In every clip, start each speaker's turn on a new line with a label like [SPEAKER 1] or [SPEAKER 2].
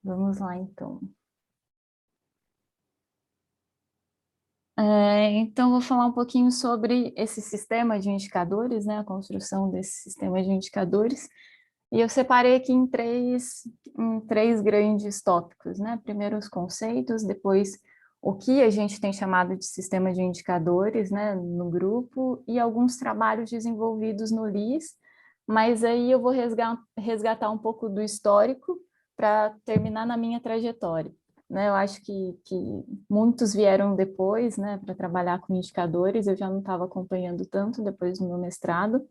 [SPEAKER 1] Vamos lá, então. Então, vou falar um pouquinho sobre esse sistema de indicadores, né, a construção desse sistema de indicadores, e eu separei aqui em três grandes tópicos, né, primeiro os conceitos, depois o que a gente tem chamado de sistema de indicadores, né, no grupo, e alguns trabalhos desenvolvidos no LIS, mas aí eu vou resgatar um pouco do histórico para terminar na minha trajetória, né, eu acho que muitos vieram depois, né, para trabalhar com indicadores, eu já não estava acompanhando tanto depois do meu mestrado,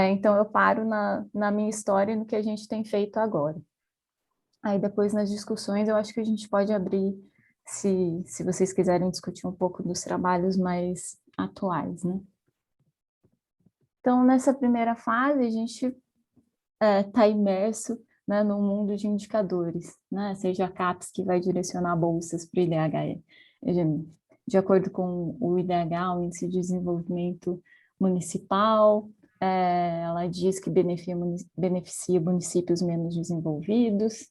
[SPEAKER 1] então eu paro na minha história e no que a gente tem feito agora. Aí depois nas discussões eu acho que a gente pode abrir, se vocês quiserem discutir um pouco dos trabalhos mais atuais, né. Então, nessa primeira fase, a gente está imerso, né, no mundo de indicadores, né, seja a CAPES que vai direcionar bolsas para o IDH, de acordo com o IDH, o Índice de Desenvolvimento Municipal, ela diz que beneficia municípios menos desenvolvidos,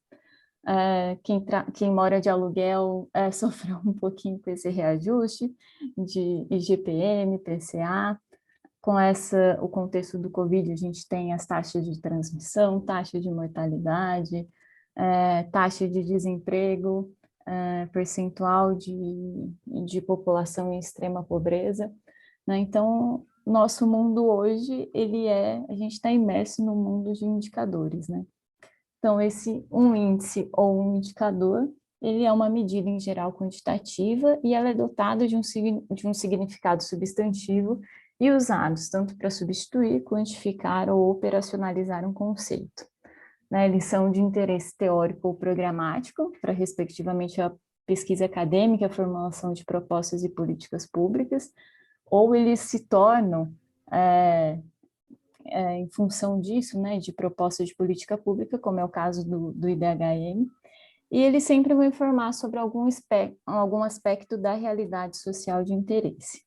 [SPEAKER 1] quem mora de aluguel sofreu um pouquinho com esse reajuste de IGPM, PCA, o contexto do Covid, a gente tem as taxas de transmissão, taxa de mortalidade, taxa de desemprego, percentual de população em extrema pobreza, né? Então, nosso mundo hoje, a gente está imerso no mundo de indicadores, né? Então, um índice ou um indicador, ele é uma medida em geral quantitativa e ela é dotada de um significado substantivo e usados tanto para substituir, quantificar ou operacionalizar um conceito, né? Eles são de interesse teórico ou programático, para respectivamente a pesquisa acadêmica, a formulação de propostas e políticas públicas, ou eles se tornam é, em função disso, né, de proposta de política pública, como é o caso do IDHM, e eles sempre vão informar sobre algum aspecto da realidade social de interesse.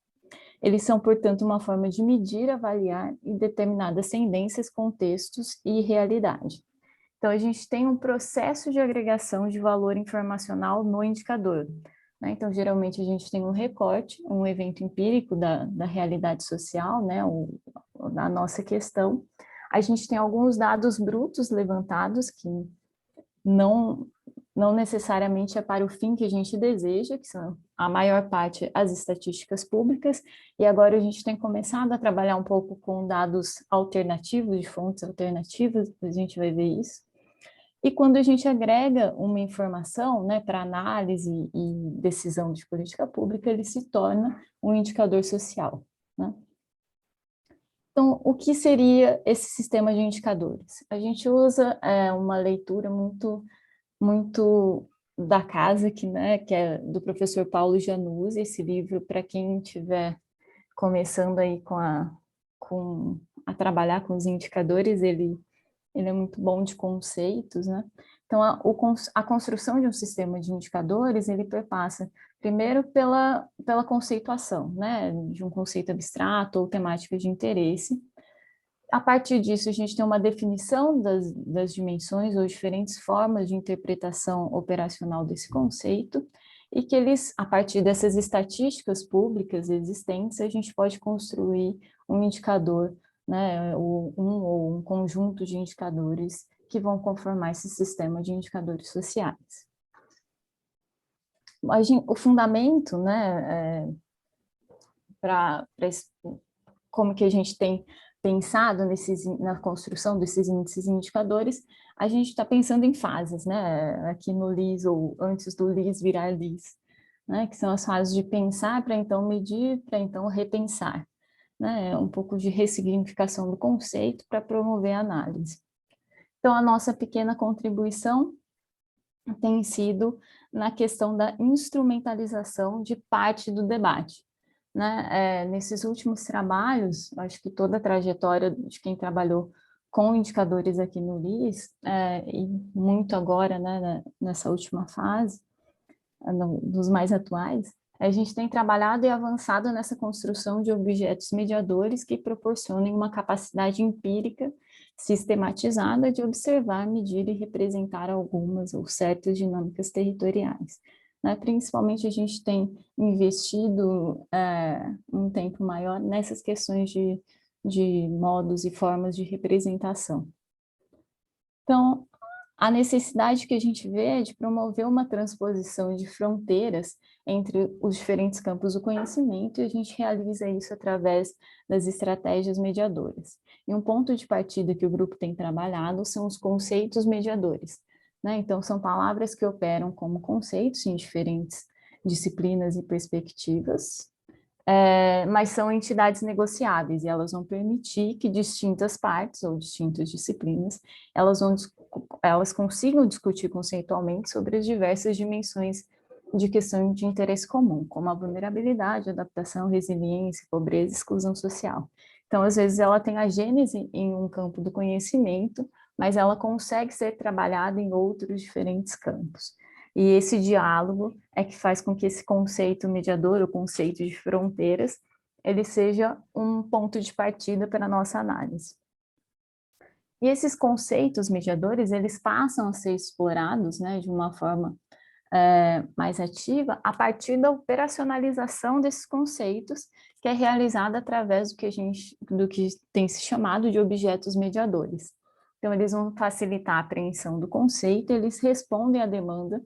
[SPEAKER 1] Eles são, portanto, uma forma de medir, avaliar e determinadas tendências, contextos e realidade. Então, a gente tem um processo de agregação de valor informacional no indicador, né? Então, geralmente, a gente tem um recorte, um evento empírico da realidade social, né? Da nossa questão. A gente tem alguns dados brutos levantados, que não, não necessariamente é para o fim que a gente deseja, que são a maior parte as estatísticas públicas, e agora a gente tem começado a trabalhar um pouco com dados alternativos, de fontes alternativas, a gente vai ver isso. E quando a gente agrega uma informação, né, para análise e decisão de política pública, ele se torna um indicador social, né? Então, o que seria esse sistema de indicadores? A gente usa uma leitura muito da casa, que é do professor Paulo Januzzi, esse livro, para quem estiver começando aí a trabalhar com os indicadores, ele é muito bom de conceitos, né? Então, a construção de um sistema de indicadores, ele perpassa primeiro pela conceituação, né? De um conceito abstrato ou temática de interesse. A partir disso, a gente tem uma definição das dimensões ou diferentes formas de interpretação operacional desse conceito, e que a partir dessas estatísticas públicas existentes, a gente pode construir um indicador, né, ou um conjunto de indicadores que vão conformar esse sistema de indicadores sociais. O fundamento, né, para como que a gente tem pensado na construção desses índices e indicadores, a gente está pensando em fases, né? Aqui no LIS, ou antes do LIS virar LIS, né? Que são as fases de pensar para então medir, para então repensar, né? Um pouco de ressignificação do conceito para promover a análise. Então, a nossa pequena contribuição tem sido na questão da instrumentalização de parte do debate, né? Nesses últimos trabalhos, acho que toda a trajetória de quem trabalhou com indicadores aqui no LIS, e muito agora, né, nessa última fase, dos mais atuais, A gente tem trabalhado e avançado nessa construção de objetos mediadores que proporcionem uma capacidade empírica sistematizada de observar, medir e representar algumas ou certas dinâmicas territoriais. Né? Principalmente a gente tem investido um tempo maior nessas questões de modos e formas de representação. Então, a necessidade que a gente vê é de promover uma transposição de fronteiras entre os diferentes campos do conhecimento, e a gente realiza isso através das estratégias mediadoras. E um ponto de partida que o grupo tem trabalhado são os conceitos mediadores, né? Então, são palavras que operam como conceitos em diferentes disciplinas e perspectivas, mas são entidades negociáveis e elas vão permitir que distintas partes ou distintas disciplinas elas consigam discutir conceitualmente sobre as diversas dimensões de questão de interesse comum, como a vulnerabilidade, adaptação, resiliência, pobreza e exclusão social. Então, às vezes, ela tem a gênese em um campo do conhecimento, mas ela consegue ser trabalhada em outros diferentes campos. E esse diálogo é que faz com que esse conceito mediador, o conceito de fronteiras, ele seja um ponto de partida para a nossa análise. E esses conceitos mediadores, eles passam a ser explorados, né, de uma forma mais ativa a partir da operacionalização desses conceitos, que é realizada através do que tem se chamado de objetos mediadores. Então, eles vão facilitar a apreensão do conceito, eles respondem à demanda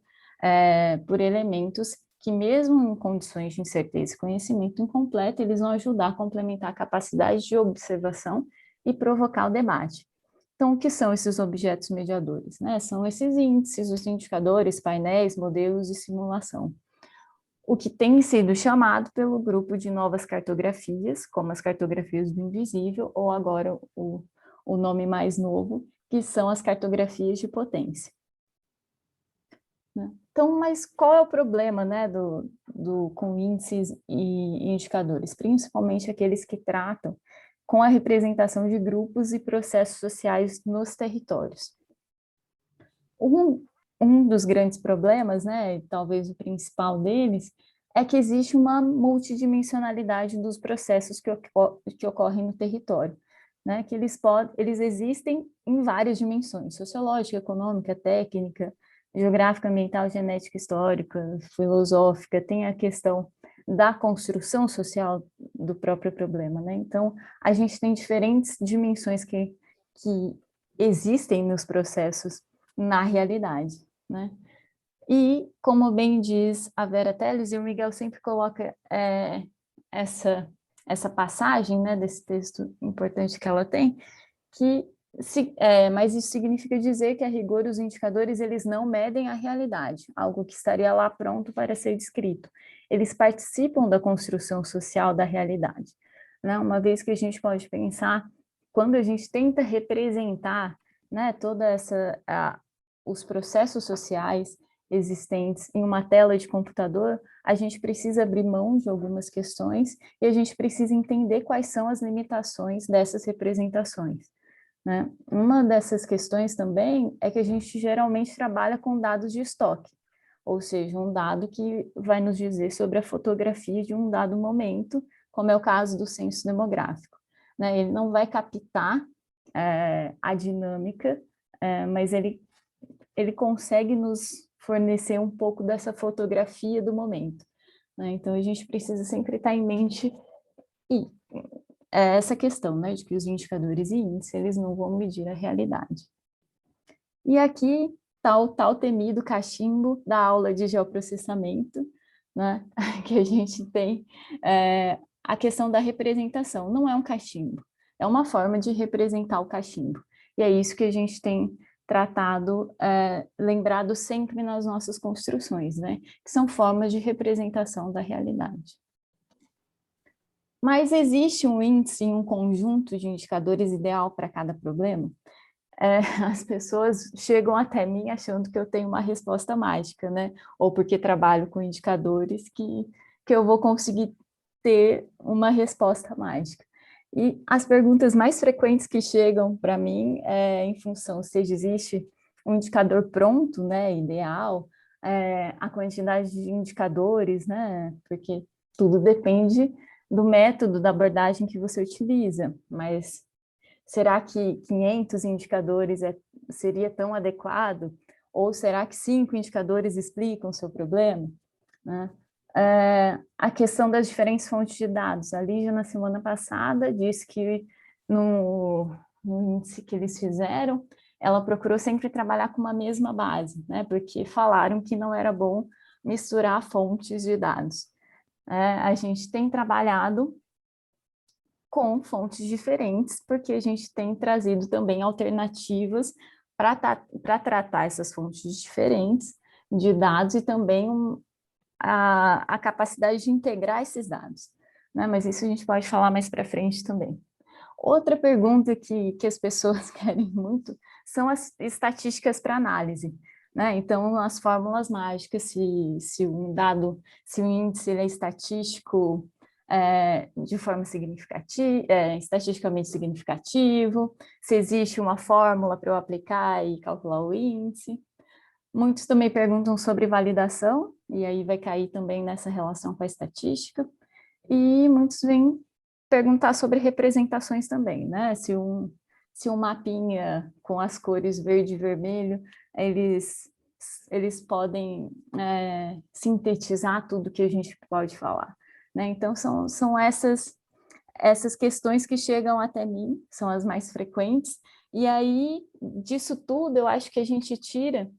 [SPEAKER 1] por elementos que, mesmo em condições de incerteza e conhecimento incompleto, eles vão ajudar a complementar a capacidade de observação e provocar o debate. Então, o que são esses objetos mediadores? Né? São esses índices, os indicadores, painéis, modelos de simulação. O que tem sido chamado pelo grupo de novas cartografias, como as cartografias do invisível, ou agora o nome mais novo, que são as cartografias de potência. Então, mas qual é o problema, né, com índices e indicadores? Principalmente aqueles que tratam com a representação de grupos e processos sociais nos territórios. Um dos grandes problemas, né, talvez o principal deles, é que existe uma multidimensionalidade dos processos que ocorrem no território, né, que eles existem em várias dimensões: sociológica, econômica, técnica, geográfica, ambiental, genética, histórica, filosófica. Tem a questão da construção social do próprio problema, né? Então, a gente tem diferentes dimensões que existem nos processos na realidade, né? E, como bem diz a Vera Teles, e o Miguel sempre coloca essa passagem, né, desse texto importante que ela tem, que mas isso significa dizer que, a rigor, os indicadores eles não medem a realidade, algo que estaria lá pronto para ser descrito. Eles participam da construção social da realidade, né? Uma vez que a gente pode pensar, quando a gente tenta representar, né, os processos sociais existentes em uma tela de computador, a gente precisa abrir mão de algumas questões e a gente precisa entender quais são as limitações dessas representações, né? Uma dessas questões também é que a gente geralmente trabalha com dados de estoque, ou seja, um dado que vai nos dizer sobre a fotografia de um dado momento, como é o caso do censo demográfico, né? Ele não vai captar a dinâmica, mas ele consegue nos fornecer um pouco dessa fotografia do momento, né? Então, a gente precisa sempre estar em mente essa questão, né, de que os indicadores e índices, eles não vão medir a realidade. E aqui está o tal temido cachimbo da aula de geoprocessamento, né, que a gente tem a questão da representação. Não é um cachimbo, é uma forma de representar o cachimbo. E é isso que a gente tem tratado, lembrado sempre nas nossas construções, né, que são formas de representação da realidade. Mas existe um índice, um conjunto de indicadores ideal para cada problema? As pessoas chegam até mim achando que eu tenho uma resposta mágica, né? Ou porque trabalho com indicadores que eu vou conseguir ter uma resposta mágica. E as perguntas mais frequentes que chegam para mim em função se existe um indicador pronto, né, ideal, a quantidade de indicadores, né? Porque tudo depende do método da abordagem que você utiliza, mas será que 500 indicadores seria tão adequado? Ou será que 5 indicadores explicam o seu problema? Né? A questão das diferentes fontes de dados. A Lígia, na semana passada, disse que no índice que eles fizeram, ela procurou sempre trabalhar com uma mesma base, né? Porque falaram que não era bom misturar fontes de dados. A gente tem trabalhado com fontes diferentes, porque a gente tem trazido também alternativas para tratar essas fontes diferentes de dados e também a capacidade de integrar esses dados. Né? Mas isso a gente pode falar mais para frente também. Outra pergunta que as pessoas querem muito são as estatísticas para análise. Né? Então, as fórmulas mágicas, se um índice é estatístico de forma significativa, estatisticamente significativo, se existe uma fórmula para eu aplicar e calcular o índice. Muitos também perguntam sobre validação, e aí vai cair também nessa relação com a estatística. E muitos vêm perguntar sobre representações também, né? Se um mapinha com as cores verde e vermelho, eles podem sintetizar tudo que a gente pode falar. Né? Então, são essas questões que chegam até mim, são as mais frequentes, e aí, disso tudo, eu acho que a gente tira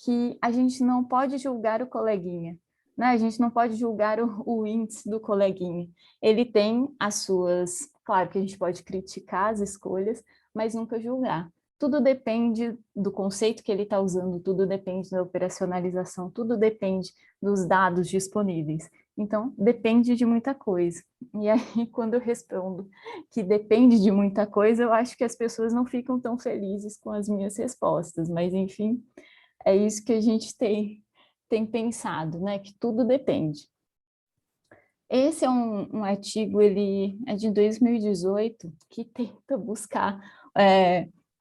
[SPEAKER 1] que a gente não pode julgar o coleguinha, né? A gente não pode julgar o índice do coleguinha. Ele tem as suas... Claro que a gente pode criticar as escolhas, mas nunca julgar. Tudo depende do conceito que ele está usando, tudo depende da operacionalização, tudo depende dos dados disponíveis. Então, depende de muita coisa. E aí, quando eu respondo que depende de muita coisa, eu acho que as pessoas não ficam tão felizes com as minhas respostas, mas, enfim, é isso que a gente tem pensado, né? Que tudo depende. Esse é um artigo, ele é de 2018, que tenta buscar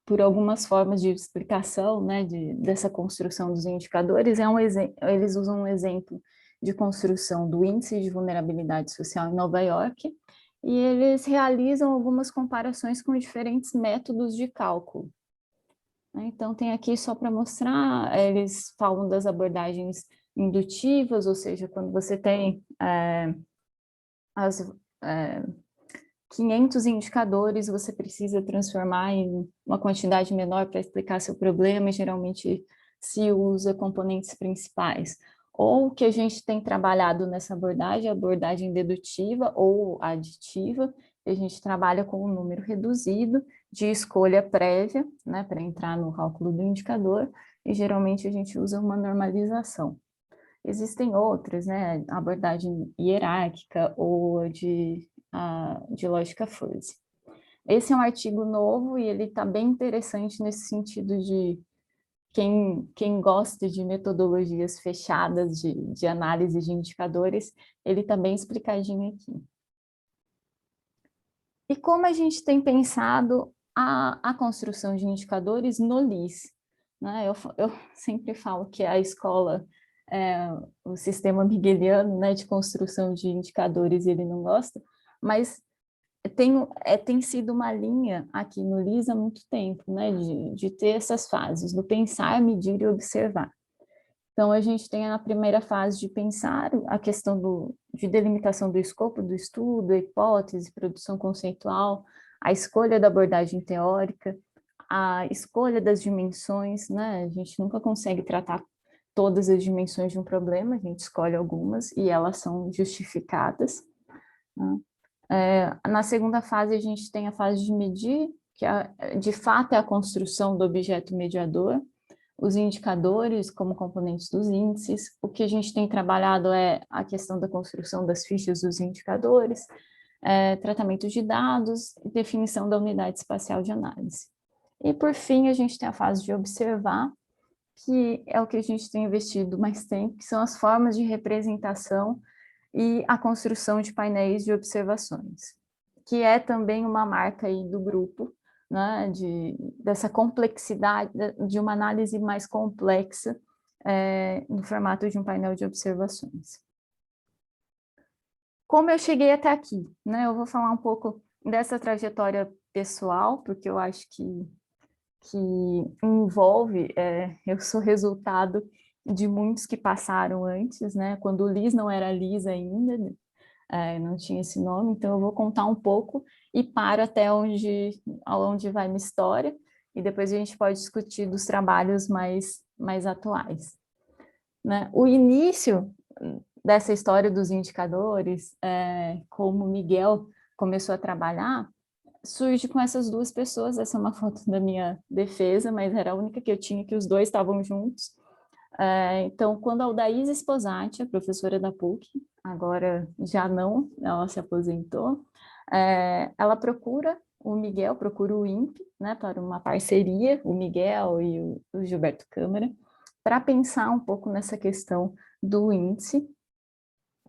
[SPEAKER 1] por algumas formas de explicação, né, dessa construção dos indicadores. Eles usam um exemplo de construção do Índice de Vulnerabilidade Social em Nova York, e eles realizam algumas comparações com diferentes métodos de cálculo. Então, tem aqui só para mostrar, eles falam das abordagens indutivas, ou seja, quando você tem as 500 indicadores, você precisa transformar em uma quantidade menor para explicar seu problema, e geralmente se usa componentes principais. Ou o que a gente tem trabalhado nessa abordagem, a abordagem dedutiva ou aditiva, a gente trabalha com um número reduzido de escolha prévia, né, para entrar no cálculo do indicador, e geralmente a gente usa uma normalização. Existem outras, né, a abordagem hierárquica ou de lógica fuzzy. Esse é um artigo novo e ele está bem interessante nesse sentido de quem gosta de metodologias fechadas de análise de indicadores, ele está bem explicadinho aqui. E como a gente tem pensado a construção de indicadores no LIS? Né? Eu sempre falo que a escola, o sistema migueliano, né, de construção de indicadores, ele não gosta, mas tem sido uma linha aqui no LIS há muito tempo, né, de ter essas fases, do pensar, medir e observar. Então, a gente tem a primeira fase de pensar, a questão de delimitação do escopo do estudo, a hipótese, produção conceitual, a escolha da abordagem teórica, a escolha das dimensões, né? A gente nunca consegue tratar todas as dimensões de um problema, a gente escolhe algumas e elas são justificadas. Né? Na segunda fase, a gente tem a fase de medir, que de fato é a construção do objeto mediador, os indicadores como componentes dos índices. O que a gente tem trabalhado é a questão da construção das fichas dos indicadores, tratamento de dados e definição da unidade espacial de análise. E, por fim, a gente tem a fase de observar, que é o que a gente tem investido mais tempo, que são as formas de representação e a construção de painéis de observações, que é também uma marca aí do grupo, né, dessa complexidade, de uma análise mais complexa no formato de um painel de observações. Como eu cheguei até aqui, né? Eu vou falar um pouco dessa trajetória pessoal, porque eu acho que envolve, eu sou resultado de muitos que passaram antes, né? Quando o Liz não era Liz ainda, né? Não tinha esse nome, então eu vou contar um pouco e paro até onde vai minha história, e depois a gente pode discutir dos trabalhos mais atuais, né? O início dessa história dos indicadores, como o Miguel começou a trabalhar, surge com essas duas pessoas. Essa é uma foto da minha defesa, mas era a única que eu tinha, que os dois estavam juntos. Então, quando a Aldaísa Sposati, a professora da PUC, agora já não, ela se aposentou, ela procura o Miguel, procura o INPE, né, para uma parceria, o Miguel e o Gilberto Câmara, para pensar um pouco nessa questão do índice.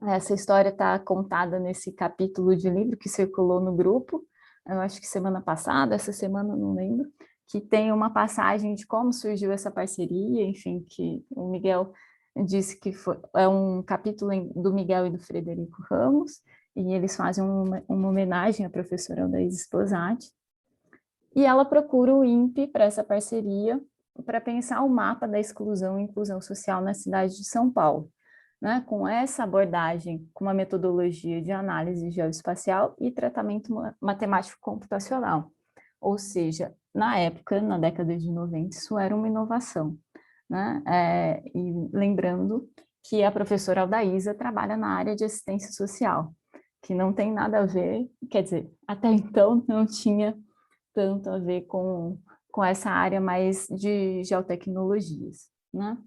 [SPEAKER 1] Essa história está contada nesse capítulo de livro que circulou no grupo, eu acho que semana passada, essa semana não lembro, que tem uma passagem de como surgiu essa parceria, enfim, que o Miguel disse que é um capítulo do Miguel e do Frederico Ramos, e eles fazem uma homenagem à professora Aldaísa Sposati, e ela procura o INPE para essa parceria, para pensar o mapa da exclusão e inclusão social na cidade de São Paulo, né? Com essa abordagem, com uma metodologia de análise geoespacial e tratamento matemático computacional. Ou seja, na época, na década de 90, isso era uma inovação, né? E lembrando que a professora Aldaísa trabalha na área de assistência social, que não tem nada a ver, quer dizer, até então não tinha tanto a ver com essa área mais de geotecnologias, né?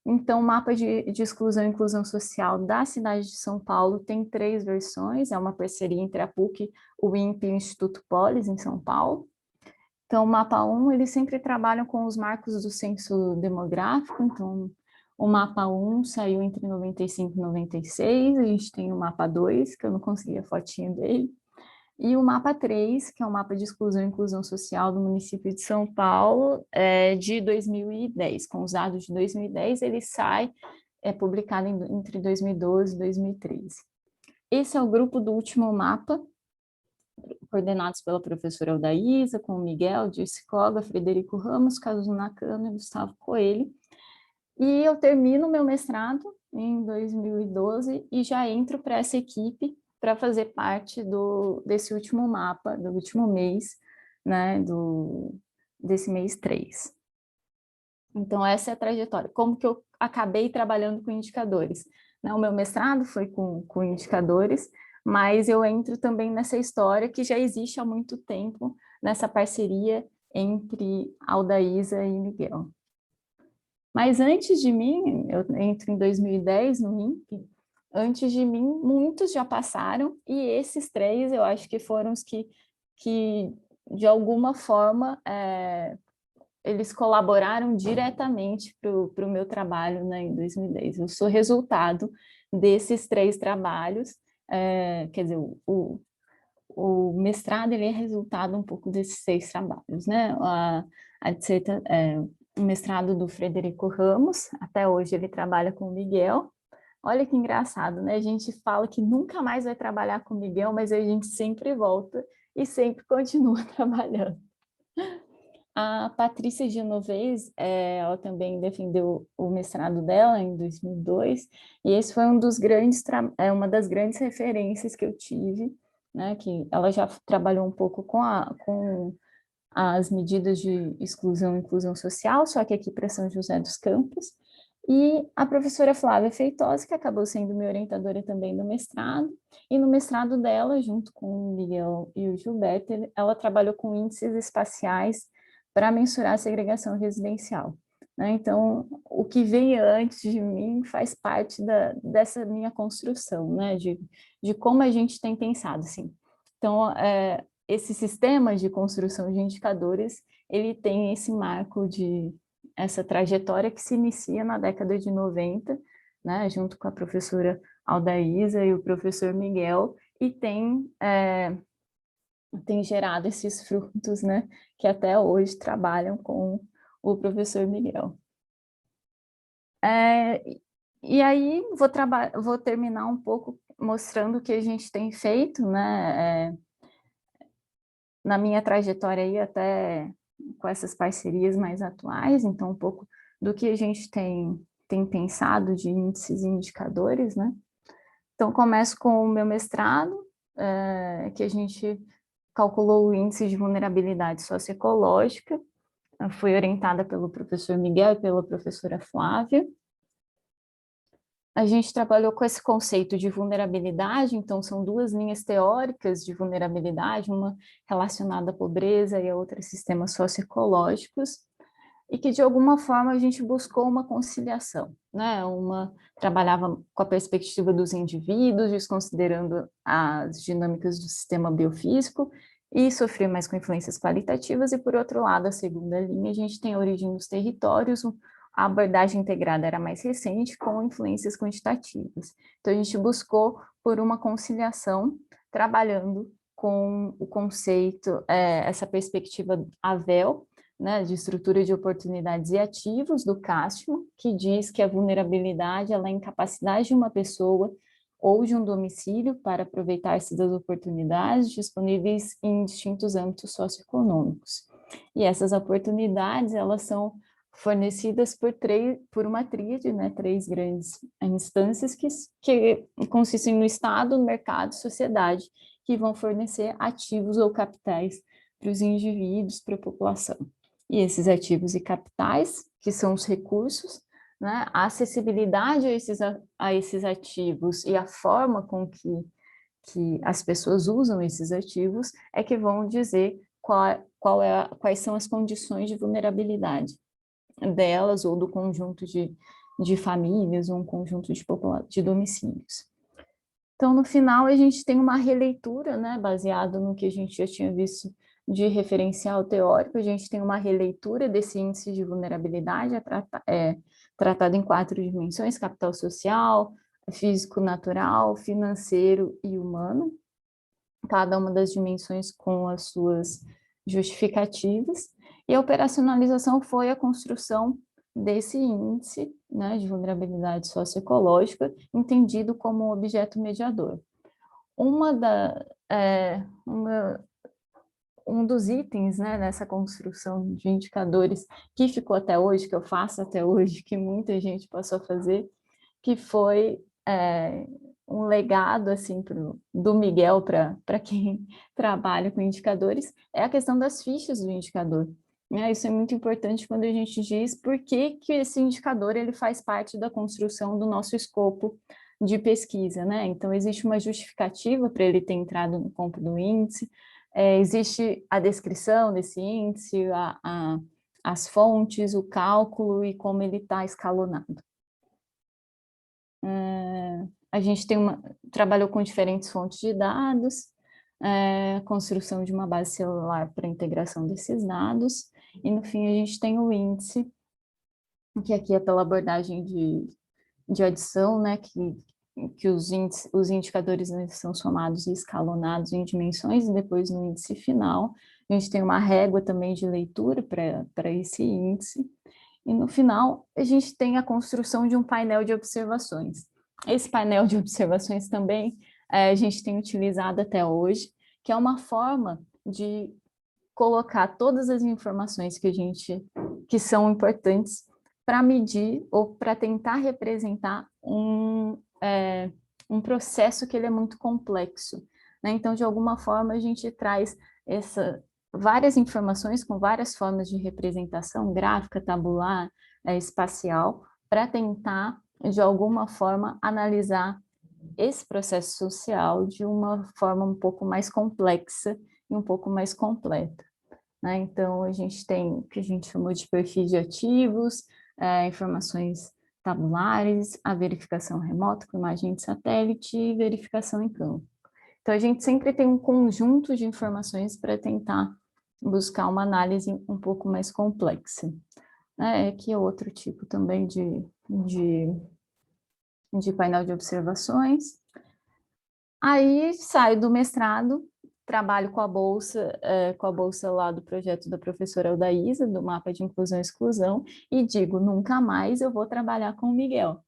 [SPEAKER 1] Então, o mapa de exclusão e inclusão social da cidade de São Paulo tem 3 versões, é uma parceria entre a PUC, o INPE e o Instituto Polis, em São Paulo. Então, o mapa 1, eles sempre trabalham com os marcos do censo demográfico, então, o mapa 1 saiu entre 95 e 96, a gente tem o mapa 2, que eu não consegui a fotinha dele, e o mapa 3, que é o mapa de exclusão e inclusão social do município de São Paulo, de 2010. Com os dados de 2010, ele sai, publicado entre 2012 e 2013. Esse é o grupo do último mapa, coordenados pela professora Aldaísa, com o Miguel, Dirce Coga, Frederico Ramos, Caso Nakano e Gustavo Coelho. E eu termino meu mestrado em 2012 e já entro para essa equipe para fazer parte desse último mapa, do último mês, né, desse mês 3. Então, essa é a trajetória. Como que eu acabei trabalhando com indicadores? Né, o meu mestrado foi com indicadores, mas eu entro também nessa história que já existe há muito tempo, nessa parceria entre Aldaísa e Miguel. Mas antes de mim, eu entro em 2010 no INPE, antes de mim, muitos já passaram, e esses 3 eu acho que foram os que de alguma forma, eles colaboraram diretamente para o meu trabalho, né, em 2010. Eu sou resultado desses 3 trabalhos, quer dizer, o mestrado ele é resultado um pouco desses 6 trabalhos, né? O mestrado do Frederico Ramos, até hoje ele trabalha com o Miguel. Olha que engraçado, né? A gente fala que nunca mais vai trabalhar com o Miguel, mas a gente sempre volta e sempre continua trabalhando. A Patrícia Genovez, ela também defendeu o mestrado dela em 2002, e esse foi uma das grandes referências que eu tive, né, que ela já trabalhou um pouco com as medidas de exclusão e inclusão social, só que aqui para São José dos Campos, e a professora Flávia Feitosa, que acabou sendo minha orientadora também no mestrado, e no mestrado dela, junto com o Miguel e o Gilberto, ela trabalhou com índices espaciais para mensurar a segregação residencial, né? Então, o que vem antes de mim faz parte dessa minha construção, né? De como a gente tem pensado, assim. Então, esse sistema de construção de indicadores, ele tem esse marco essa trajetória que se inicia na década de 90, né, junto com a professora Aldaísa e o professor Miguel, e tem gerado esses frutos, né, que até hoje trabalham com o professor Miguel. E aí vou terminar um pouco mostrando o que a gente tem feito, né? Na minha trajetória aí até com essas parcerias mais atuais, então um pouco do que a gente tem pensado de índices e indicadores, né? Então começo com o meu mestrado, que a gente calculou o índice de vulnerabilidade socioecológica, fui orientada pelo professor Miguel e pela professora Flávia. A gente trabalhou com esse conceito de vulnerabilidade, então são duas linhas teóricas de vulnerabilidade, uma relacionada à pobreza e a outra a sistemas socioecológicos, e que de alguma forma a gente buscou uma conciliação, né? Trabalhava com a perspectiva dos indivíduos, desconsiderando as dinâmicas do sistema biofísico, e sofrer mais com influências qualitativas, e por outro lado, a segunda linha, a gente tem a origem dos territórios, a abordagem integrada era mais recente, com influências quantitativas. Então, a gente buscou por uma conciliação, trabalhando com o conceito, essa perspectiva AVEL, né, de estrutura de oportunidades e ativos do Castman, que diz que a vulnerabilidade ela é a incapacidade de uma pessoa ou de um domicílio para aproveitar-se das oportunidades disponíveis em distintos âmbitos socioeconômicos. E essas oportunidades, elas são fornecidas por uma tríade, né, três grandes instâncias que consistem no Estado, no mercado e sociedade, que vão fornecer ativos ou capitais para os indivíduos, para a população. E esses ativos e capitais, que são os recursos, né, a acessibilidade a esses ativos e a forma com que as pessoas usam esses ativos é que vão dizer quais são as condições de vulnerabilidade delas ou do conjunto de famílias ou um conjunto de domicílios. Então, no final, a gente tem uma releitura, né, baseado no que a gente já tinha visto de referencial teórico, a gente tem uma releitura desse índice de vulnerabilidade, tratado em 4 dimensões: capital social, físico natural, financeiro e humano, cada uma das dimensões com as suas justificativas, e a operacionalização foi a construção desse índice, né, de vulnerabilidade socioecológica, entendido como um objeto mediador. Um dos itens, né, nessa construção de indicadores que ficou até hoje, que eu faço até hoje, que muita gente passou a fazer, que foi um legado assim do Miguel para quem trabalha com indicadores, é a questão das fichas do indicador. Isso é muito importante quando a gente diz por que esse indicador ele faz parte da construção do nosso escopo de pesquisa, né? Então, existe uma justificativa para ele ter entrado no campo do índice, existe a descrição desse índice, as fontes, o cálculo e como ele está escalonado. A gente trabalhou com diferentes fontes de dados, construção de uma base celular para integração desses dados, e no fim a gente tem o índice, que aqui é pela abordagem de adição, né, que os indicadores são somados e escalonados em dimensões, e depois no índice final, a gente tem uma régua também de leitura para esse índice, e no final a gente tem a construção de um painel de observações. Esse painel de observações também a gente tem utilizado até hoje, que é uma forma de colocar todas as informações que são importantes para medir ou para tentar representar um processo que ele é muito complexo, né? Então, de alguma forma, a gente traz várias informações com várias formas de representação, gráfica, tabular, espacial, para tentar, de alguma forma, analisar esse processo social de uma forma um pouco mais complexa e um pouco mais completa, né? Então, a gente tem o que a gente chamou de perfis de ativos, informações tabulares, a verificação remota com imagem de satélite e verificação em campo. Então, a gente sempre tem um conjunto de informações para tentar buscar uma análise um pouco mais complexa. Aqui é outro tipo também de painel de observações. Aí saio do mestrado trabalho com a bolsa lá do projeto da professora Eldaísa, do Mapa de Inclusão e Exclusão, e digo, nunca mais eu vou trabalhar com o Miguel.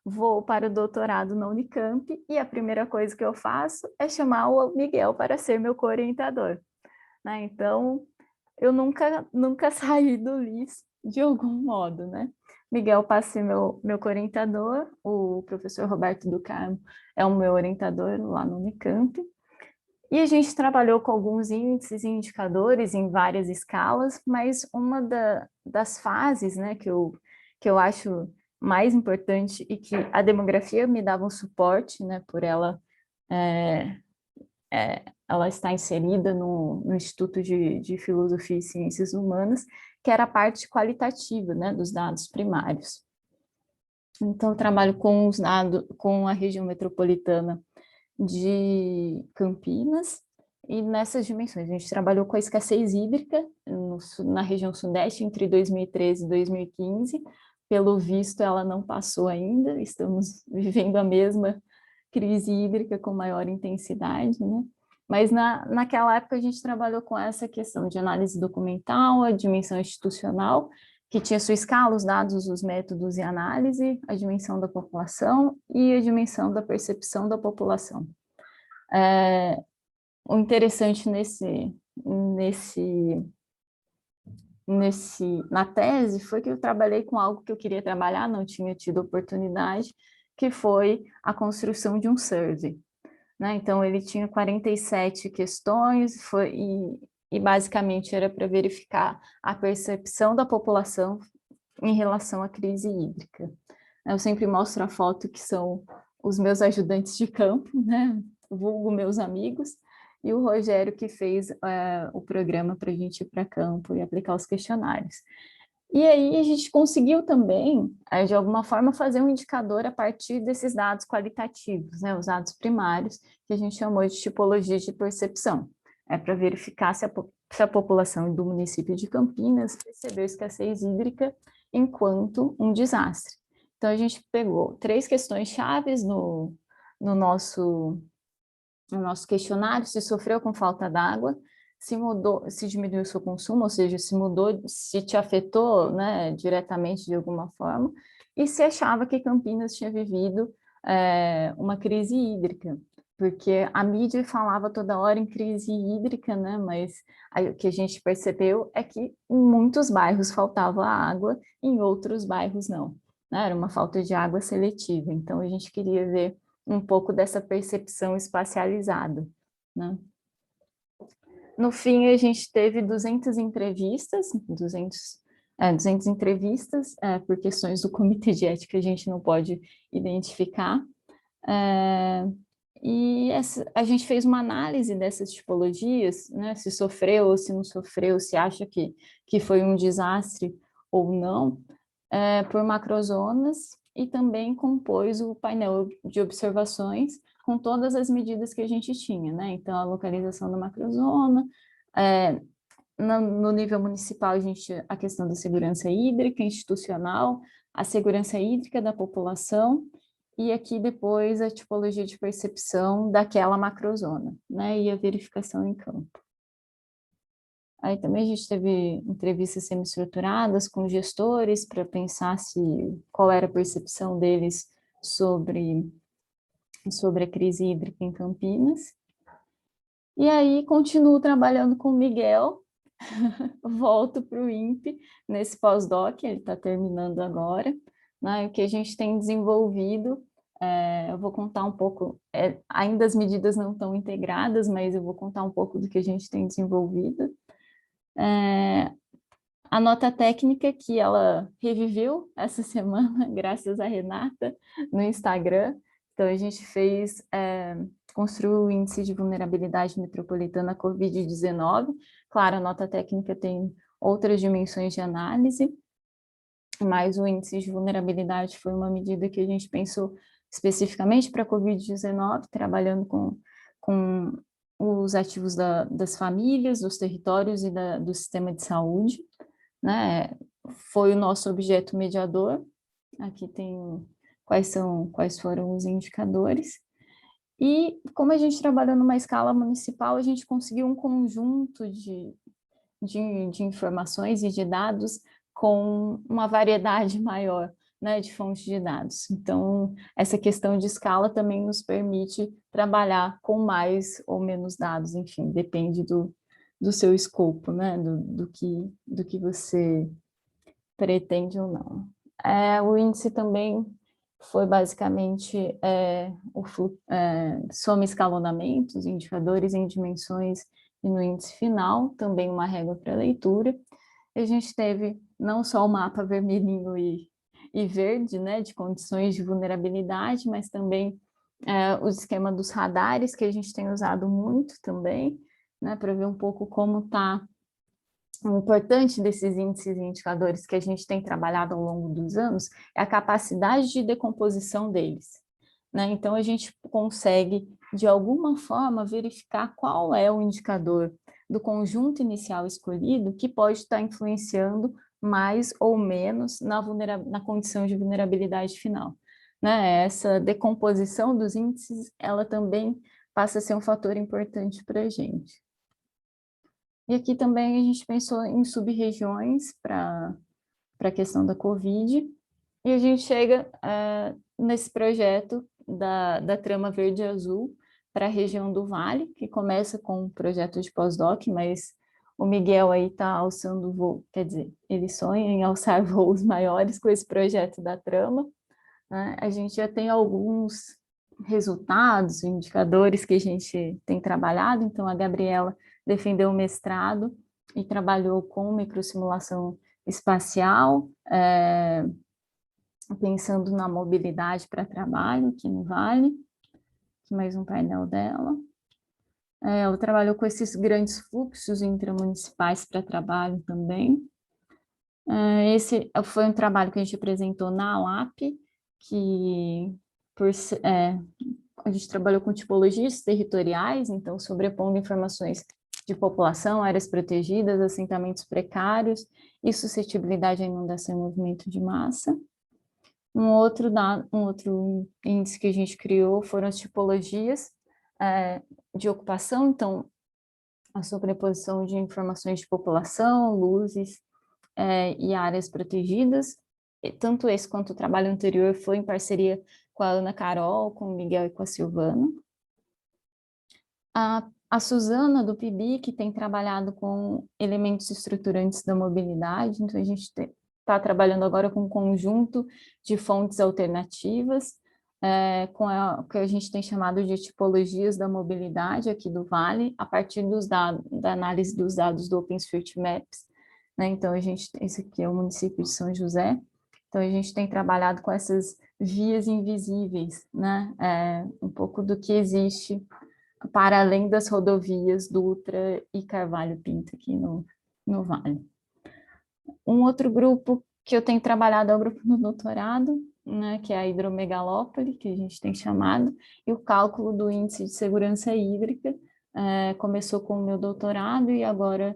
[SPEAKER 1] Vou para o doutorado na Unicamp e a primeira coisa que eu faço é chamar o Miguel para ser meu co-orientador, né? Então, eu nunca saí do LIS de algum modo, né? Miguel passa a ser meu co-orientador, o professor Roberto do Carmo é o meu orientador lá no Unicamp, e a gente trabalhou com alguns índices e indicadores em várias escalas, mas uma das fases, né, que eu acho mais importante e que a demografia me dava um suporte, né, por é, ela está inserida no Instituto de Filosofia e Ciências Humanas, que era a parte qualitativa, né, dos dados primários. Então, eu trabalho com os dados, com a região metropolitana de Campinas, e nessas dimensões. A gente trabalhou com a escassez hídrica na região sudeste entre 2013 e 2015. Pelo visto, ela não passou ainda, estamos vivendo a mesma crise hídrica com maior intensidade, né? Mas naquela época a gente trabalhou com essa questão de análise documental, a dimensão institucional, que tinha sua escala, os dados, os métodos e análise, a dimensão da população e a dimensão da percepção da população. O interessante na tese foi que eu trabalhei com algo que eu queria trabalhar, não tinha tido oportunidade, que foi a construção de um survey, né? Então, ele tinha 47 questões e basicamente era para verificar a percepção da população em relação à crise hídrica. Eu sempre mostro a foto que são os meus ajudantes de campo, né? Vulgo meus amigos, e o Rogério que fez o programa para a gente ir para campo e aplicar os questionários. E aí a gente conseguiu também, de alguma forma, fazer um indicador a partir desses dados qualitativos, né, os dados primários, que a gente chamou de tipologia de percepção. É para verificar se a população do município de Campinas percebeu escassez hídrica enquanto um desastre. Então, a gente pegou 3 questões chaves no nosso questionário: se sofreu com falta d'água, se mudou, se diminuiu o seu consumo, ou seja, se mudou, se te afetou, né, diretamente de alguma forma, e se achava que Campinas tinha vivido uma crise hídrica, porque a mídia falava toda hora em crise hídrica, né, mas o que a gente percebeu é que em muitos bairros faltava água, em outros bairros não, né, era uma falta de água seletiva. Então a gente queria ver um pouco dessa percepção espacializada, né? No fim, a gente teve 200 entrevistas, 200 entrevistas, por questões do comitê de ética a gente não pode identificar, e a gente fez uma análise dessas tipologias, né, se sofreu ou se não sofreu, se acha que foi um desastre ou não, por macrozonas, e também compôs o painel de observações com todas as medidas que a gente tinha, né? Então, a localização da macrozona, no nível municipal, a questão da segurança hídrica institucional, a segurança hídrica da população, e aqui depois a tipologia de percepção daquela macrozona, né? E a verificação em campo. Aí também a gente teve entrevistas semi-estruturadas com gestores para pensar qual era a percepção deles sobre a crise hídrica em Campinas. E aí continuo trabalhando com o Miguel, volto para o INPE nesse pós-doc, ele está terminando agora, né? O que a gente tem desenvolvido, eu vou contar um pouco, ainda as medidas não estão integradas, mas eu vou contar um pouco do que a gente tem desenvolvido. A nota técnica que ela reviveu essa semana, graças a Renata, no Instagram. Então, a gente construiu o índice de vulnerabilidade metropolitana Covid-19. Claro, a nota técnica tem outras dimensões de análise, mas o índice de vulnerabilidade foi uma medida que a gente pensou especificamente para a Covid-19, trabalhando com os ativos das famílias, dos territórios e do sistema de saúde, né? Foi o nosso objeto mediador. Aqui tem quais foram os indicadores. E como a gente trabalhou numa escala municipal, a gente conseguiu um conjunto de informações e de dados com uma variedade maior, né, de fontes de dados. Então, essa questão de escala também nos permite trabalhar com mais ou menos dados, enfim, depende do seu escopo, né, do que você pretende ou não. O índice também foi basicamente soma escalonamentos, indicadores em dimensões e no índice final, também uma régua para leitura. E a gente teve não só o mapa vermelhinho e verde, né, de condições de vulnerabilidade, mas também o esquema dos radares, que a gente tem usado muito também, né, para ver um pouco como está o importante desses índices e indicadores que a gente tem trabalhado ao longo dos anos é a capacidade de decomposição deles, né? Então, a gente consegue, de alguma forma, verificar qual é o indicador do conjunto inicial escolhido que pode estar influenciando mais ou menos na condição de vulnerabilidade final, né? Essa decomposição dos índices, ela também passa a ser um fator importante para a gente. E aqui também a gente pensou em sub-regiões para a questão da Covid, e a gente chega nesse projeto da trama verde e azul para a região do Vale, que começa com um projeto de pós-doc, mas o Miguel aí está alçando voo, quer dizer, ele sonha em alçar voos maiores com esse projeto da trama, né? A gente já tem alguns resultados, indicadores que a gente tem trabalhado, então a Gabriela defendeu o mestrado e trabalhou com microsimulação espacial, pensando na mobilidade para trabalho aqui no Vale, aqui mais um painel dela. Ela trabalhou com esses grandes fluxos intramunicipais para trabalho também. Esse foi um trabalho que a gente apresentou na ALAP, que a gente trabalhou com tipologias territoriais, então sobrepondo informações de população, áreas protegidas, assentamentos precários e suscetibilidade à inundação e movimento de massa. Um outro índice que a gente criou foram as tipologias de ocupação, então a sobreposição de informações de população, luzes e áreas protegidas. Tanto esse quanto o trabalho anterior foi em parceria com a Ana Carol, com o Miguel e com a Silvana. A Suzana, do PIBIC, tem trabalhado com elementos estruturantes da mobilidade, então a gente está trabalhando agora com um conjunto de fontes alternativas, com o que a gente tem chamado de tipologias da mobilidade aqui do Vale, a partir da análise dos dados do OpenStreetMaps, né? Então, esse aqui é o município de São José, então a gente tem trabalhado com essas vias invisíveis, né? Um pouco do que existe para além das rodovias Dutra e Carvalho Pinto aqui no Vale. Um outro grupo que eu tenho trabalhado é o grupo do doutorado, né, que é a hidromegalópole, que a gente tem chamado, e o cálculo do índice de segurança hídrica. Começou com o meu doutorado e agora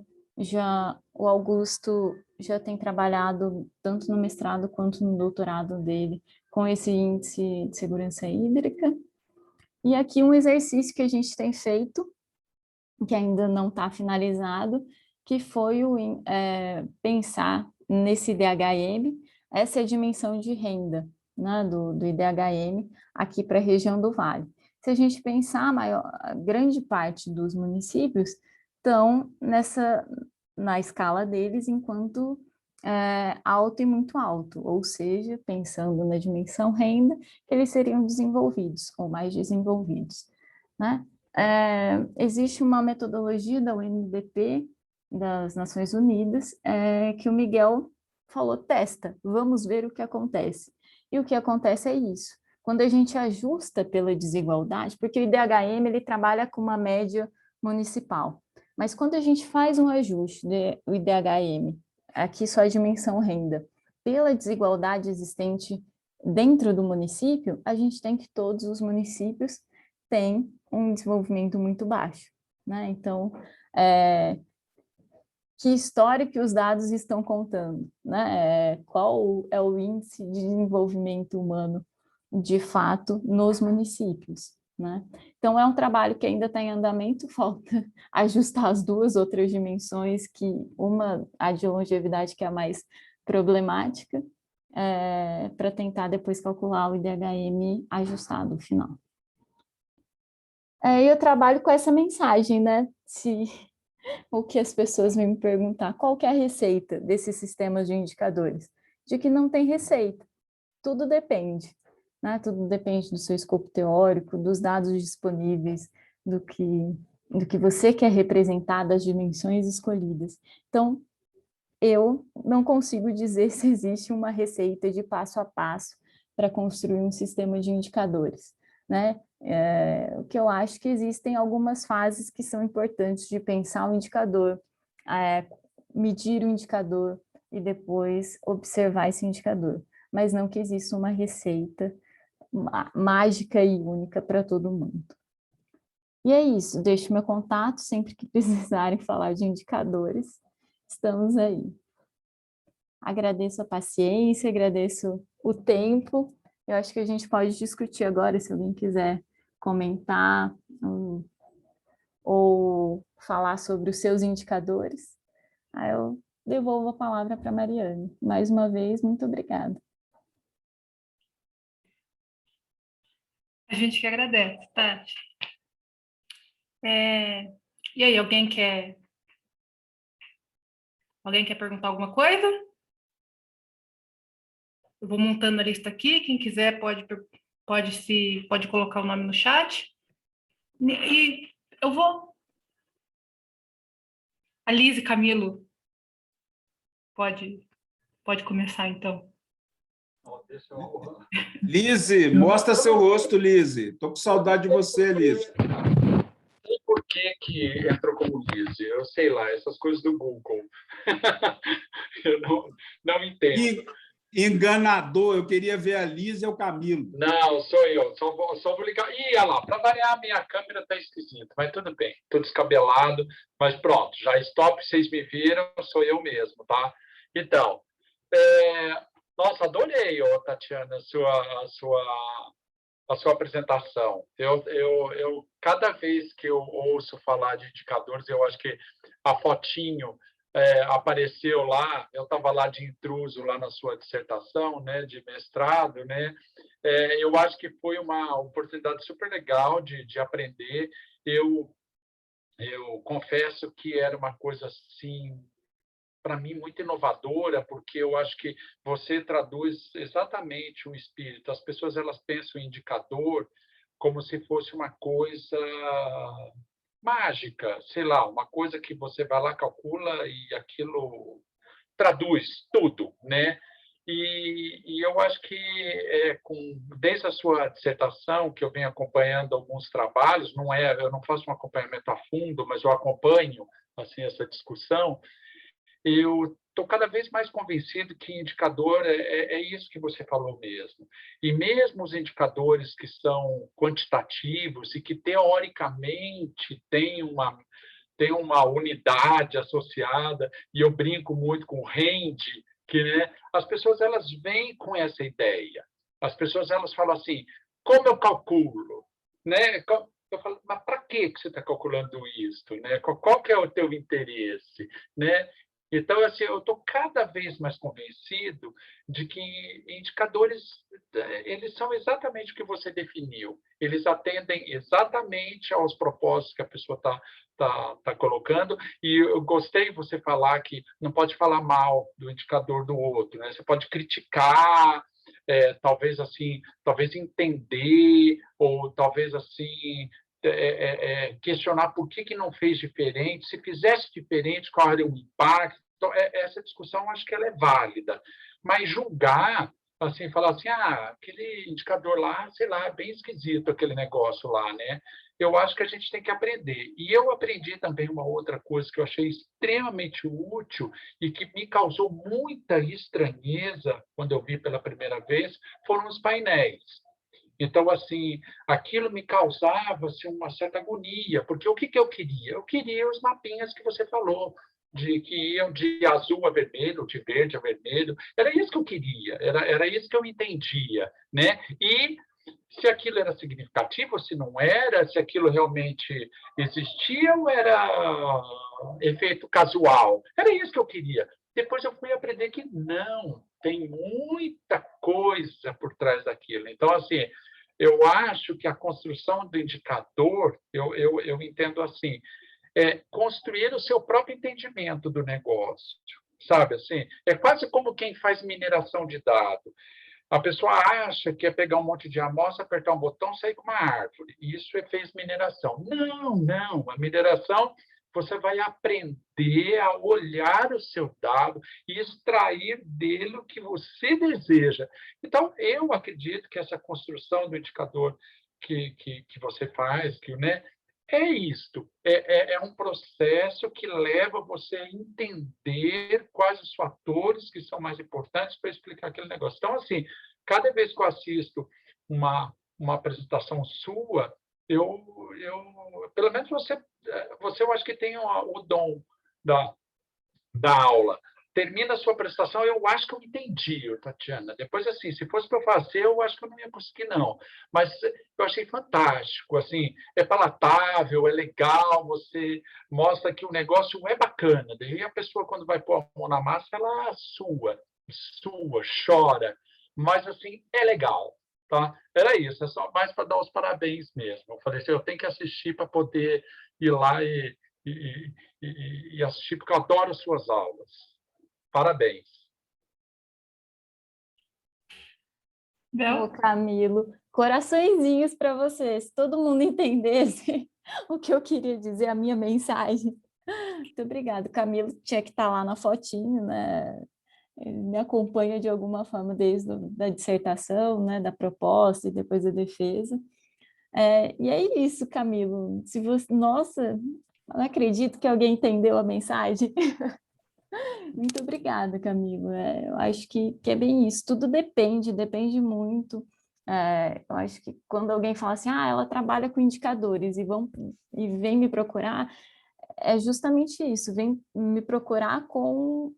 [SPEAKER 1] o Augusto já tem trabalhado tanto no mestrado quanto no doutorado dele com esse índice de segurança hídrica. E aqui um exercício que a gente tem feito, que ainda não está finalizado, que foi pensar nesse IDHM, essa é a dimensão de renda, né, do IDHM aqui para a região do Vale. Se a gente pensar, a grande parte dos municípios estão na escala deles enquanto alto e muito alto, ou seja, pensando na dimensão renda, eles seriam desenvolvidos ou mais desenvolvidos, né? Existe uma metodologia da UNDP, das Nações Unidas, que o Miguel falou, testa, vamos ver o que acontece. E o que acontece é isso. Quando a gente ajusta pela desigualdade, porque o IDHM ele trabalha com uma média municipal, mas quando a gente faz um ajuste do IDHM, aqui só a dimensão renda, pela desigualdade existente dentro do município, a gente tem que todos os municípios têm um desenvolvimento muito baixo, né? Então, que história que os dados estão contando, né? Qual é o índice de desenvolvimento humano, de fato, nos municípios, né? Então, é um trabalho que ainda está em andamento, falta ajustar as duas outras dimensões, que uma, a de longevidade, que é a mais problemática, para tentar depois calcular o IDHM ajustado no final. Eu trabalho com essa mensagem, né? O que as pessoas vêm me perguntar, qual que é a receita desses sistemas de indicadores? De que não tem receita, tudo depende, né? Tudo depende do seu escopo teórico, dos dados disponíveis, do que você quer representar, das dimensões escolhidas. Então, eu não consigo dizer se existe uma receita de passo a passo para construir um sistema de indicadores, né? O que eu acho que existem algumas fases que são importantes de pensar o indicador, medir o indicador e depois observar esse indicador, mas não que exista uma receita mágica e única para todo mundo. E é isso, deixo meu contato sempre que precisarem falar de indicadores, estamos aí. Agradeço a paciência, agradeço o tempo. Eu acho que a gente pode discutir agora, se alguém quiser comentar ou falar sobre os seus indicadores. Aí eu devolvo a palavra para a Mariane. Mais uma vez, muito obrigada.
[SPEAKER 2] A gente que agradece, Tati. E aí, alguém quer perguntar alguma coisa? Eu vou montando a lista aqui, quem quiser pode colocar o nome no chat. E eu vou... A Liz e Camilo, pode começar, então.
[SPEAKER 3] Lise, mostra seu rosto, Lise. Estou com saudade de você, Lise.
[SPEAKER 4] Por que entrou como Lise? Eu sei lá, essas coisas do Google. Eu não entendo.
[SPEAKER 3] Enganador, eu queria ver a Lise e o Camilo.
[SPEAKER 4] Não, sou eu. Só vou ligar. Ih, olha lá, para variar, a minha câmera está esquisita, mas tudo bem. Estou descabelado, mas pronto, já stop, vocês me viram, sou eu mesmo, tá? Então, nossa, adorei, Tatiana, a sua apresentação. Eu cada vez que eu ouço falar de indicadores, eu acho que a fotinho apareceu lá, eu estava lá de intruso lá na sua dissertação, né, de mestrado, né? Eu acho que foi uma oportunidade super legal de aprender. Eu confesso que era uma coisa assim, para mim, muito inovadora, porque eu acho que você traduz exatamente o espírito. As pessoas elas pensam em indicador como se fosse uma coisa mágica, sei lá, uma coisa que você vai lá, calcula e aquilo traduz tudo, né? E eu acho que desde a sua dissertação, que eu venho acompanhando alguns trabalhos, eu não faço um acompanhamento a fundo, mas eu acompanho assim essa discussão. Eu estou cada vez mais convencido que indicador é isso que você falou mesmo. E mesmo os indicadores que são quantitativos e que, teoricamente, têm uma unidade associada, e eu brinco muito com o RAND, que, né, as pessoas elas vêm com essa ideia. As pessoas elas falam assim, como eu calculo? Né? Eu falo, mas para que você está calculando isso? Né? Qual que é o teu interesse? Né? Então, assim, eu estou cada vez mais convencido de que indicadores, eles são exatamente o que você definiu. Eles atendem exatamente aos propósitos que a pessoa está colocando. E eu gostei de você falar que não pode falar mal do indicador do outro, né? Você pode criticar, talvez entender, ou talvez assim questionar por que não fez diferente, se fizesse diferente, qual era o impacto. Então, essa discussão, acho que ela é válida. Mas julgar, assim, falar assim, aquele indicador lá, sei lá, é bem esquisito aquele negócio lá, né? Eu acho que a gente tem que aprender. E eu aprendi também uma outra coisa que eu achei extremamente útil e que me causou muita estranheza quando eu vi pela primeira vez, foram os painéis. Então, assim, aquilo me causava assim, uma certa agonia, porque o que eu queria? Eu queria os mapinhas que você falou, que iam de azul a vermelho, de verde a vermelho. Era isso que eu queria, era isso que eu entendia. Né? E se aquilo era significativo, se não era, se aquilo realmente existia ou era efeito casual. Era isso que eu queria. Depois eu fui aprender que não, tem muita coisa por trás daquilo. Então, assim, eu acho que a construção do indicador, eu entendo assim, é construir o seu próprio entendimento do negócio, sabe assim? É quase como quem faz mineração de dados. A pessoa acha que é pegar um monte de amostra, apertar um botão, sair com uma árvore. Isso fez mineração. Não, não. A mineração, você vai aprender a olhar o seu dado e extrair dele o que você deseja. Então, eu acredito que essa construção do indicador que você faz, né, é isto. É um processo que leva você a entender quais os fatores que são mais importantes para explicar aquele negócio. Então, assim, cada vez que eu assisto uma apresentação sua, pelo menos você eu acho que tem o dom da aula. Termina a sua apresentação, eu acho que eu entendi, Tatiana. Depois, assim, se fosse para eu fazer, eu acho que eu não ia conseguir, não. Mas eu achei fantástico, assim, é palatável, é legal, você mostra que o negócio é bacana. Daí a pessoa, quando vai pôr a mão na massa, ela sua, chora. Mas, assim, é legal, tá? Era isso, é só mais para dar os parabéns mesmo. Eu falei assim, eu tenho que assistir para poder ir lá e assistir, porque eu adoro suas aulas. Parabéns.
[SPEAKER 1] Ô, Camilo, coraçõezinhos para você. Se todo mundo entendesse o que eu queria dizer, a minha mensagem. Muito obrigada. Camilo tinha que estar lá na fotinho, né? Ele me acompanha de alguma forma desde a dissertação, né? Da proposta e depois da defesa. E é isso, Camilo. Se você... Nossa, não acredito que alguém entendeu a mensagem. Muito obrigada, Camilo. Eu acho que é bem isso. Tudo depende muito. Eu acho que quando alguém fala assim, ela trabalha com indicadores e vem me procurar, é justamente isso, vem me procurar com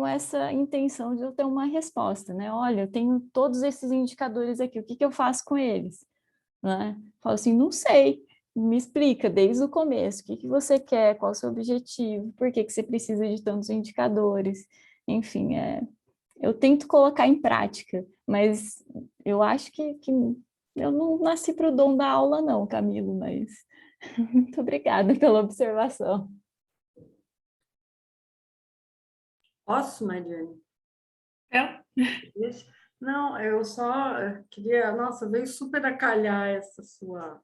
[SPEAKER 1] essa intenção de eu ter uma resposta, né? Olha, eu tenho todos esses indicadores aqui, o que eu faço com eles? Né? Falo assim, não sei, me explica desde o começo, o que você quer, qual o seu objetivo, por que você precisa de tantos indicadores, enfim, eu tento colocar em prática, mas eu acho que eu não nasci para o dom da aula não, Camilo, mas muito obrigada pela observação.
[SPEAKER 5] Posso, Mariane?
[SPEAKER 2] É.
[SPEAKER 5] Não, eu só queria... Nossa, veio super a calhar essa sua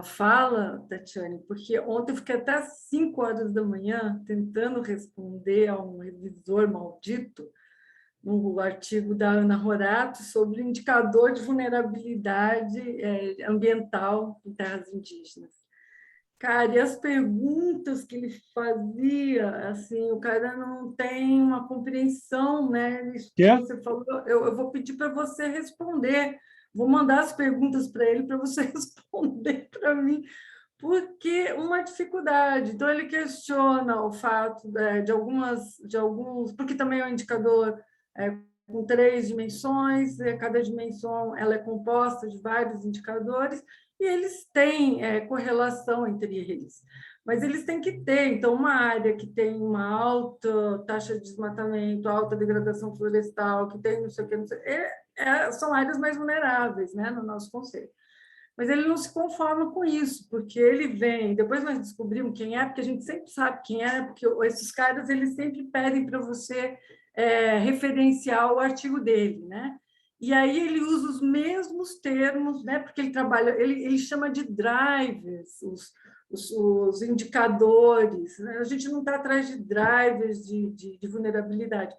[SPEAKER 5] fala, Tatiane, porque ontem eu fiquei até às 5 horas da manhã tentando responder a um revisor maldito no artigo da Ana Horato sobre o indicador de vulnerabilidade ambiental em terras indígenas. Cara, e as perguntas que ele fazia, assim, o cara não tem uma compreensão, né? Você falou, eu vou pedir para você responder, vou mandar as perguntas para ele para você responder para mim, porque uma dificuldade. Então, ele questiona o fato de alguns, porque também é um indicador com 3 dimensões, e cada dimensão ela é composta de vários indicadores, e eles têm correlação entre eles. Mas eles têm que ter, então, uma área que tem uma alta taxa de desmatamento, alta degradação florestal, que tem não sei o que, são áreas mais vulneráveis, né, no nosso conceito. Mas ele não se conforma com isso, porque ele vem, depois nós descobrimos quem é, porque a gente sempre sabe quem é, porque esses caras eles sempre pedem para você referenciar o artigo dele, né? E aí ele usa os mesmos termos, né? Porque ele trabalha, ele chama de drivers, os indicadores, né? A gente não está atrás de drivers de vulnerabilidade.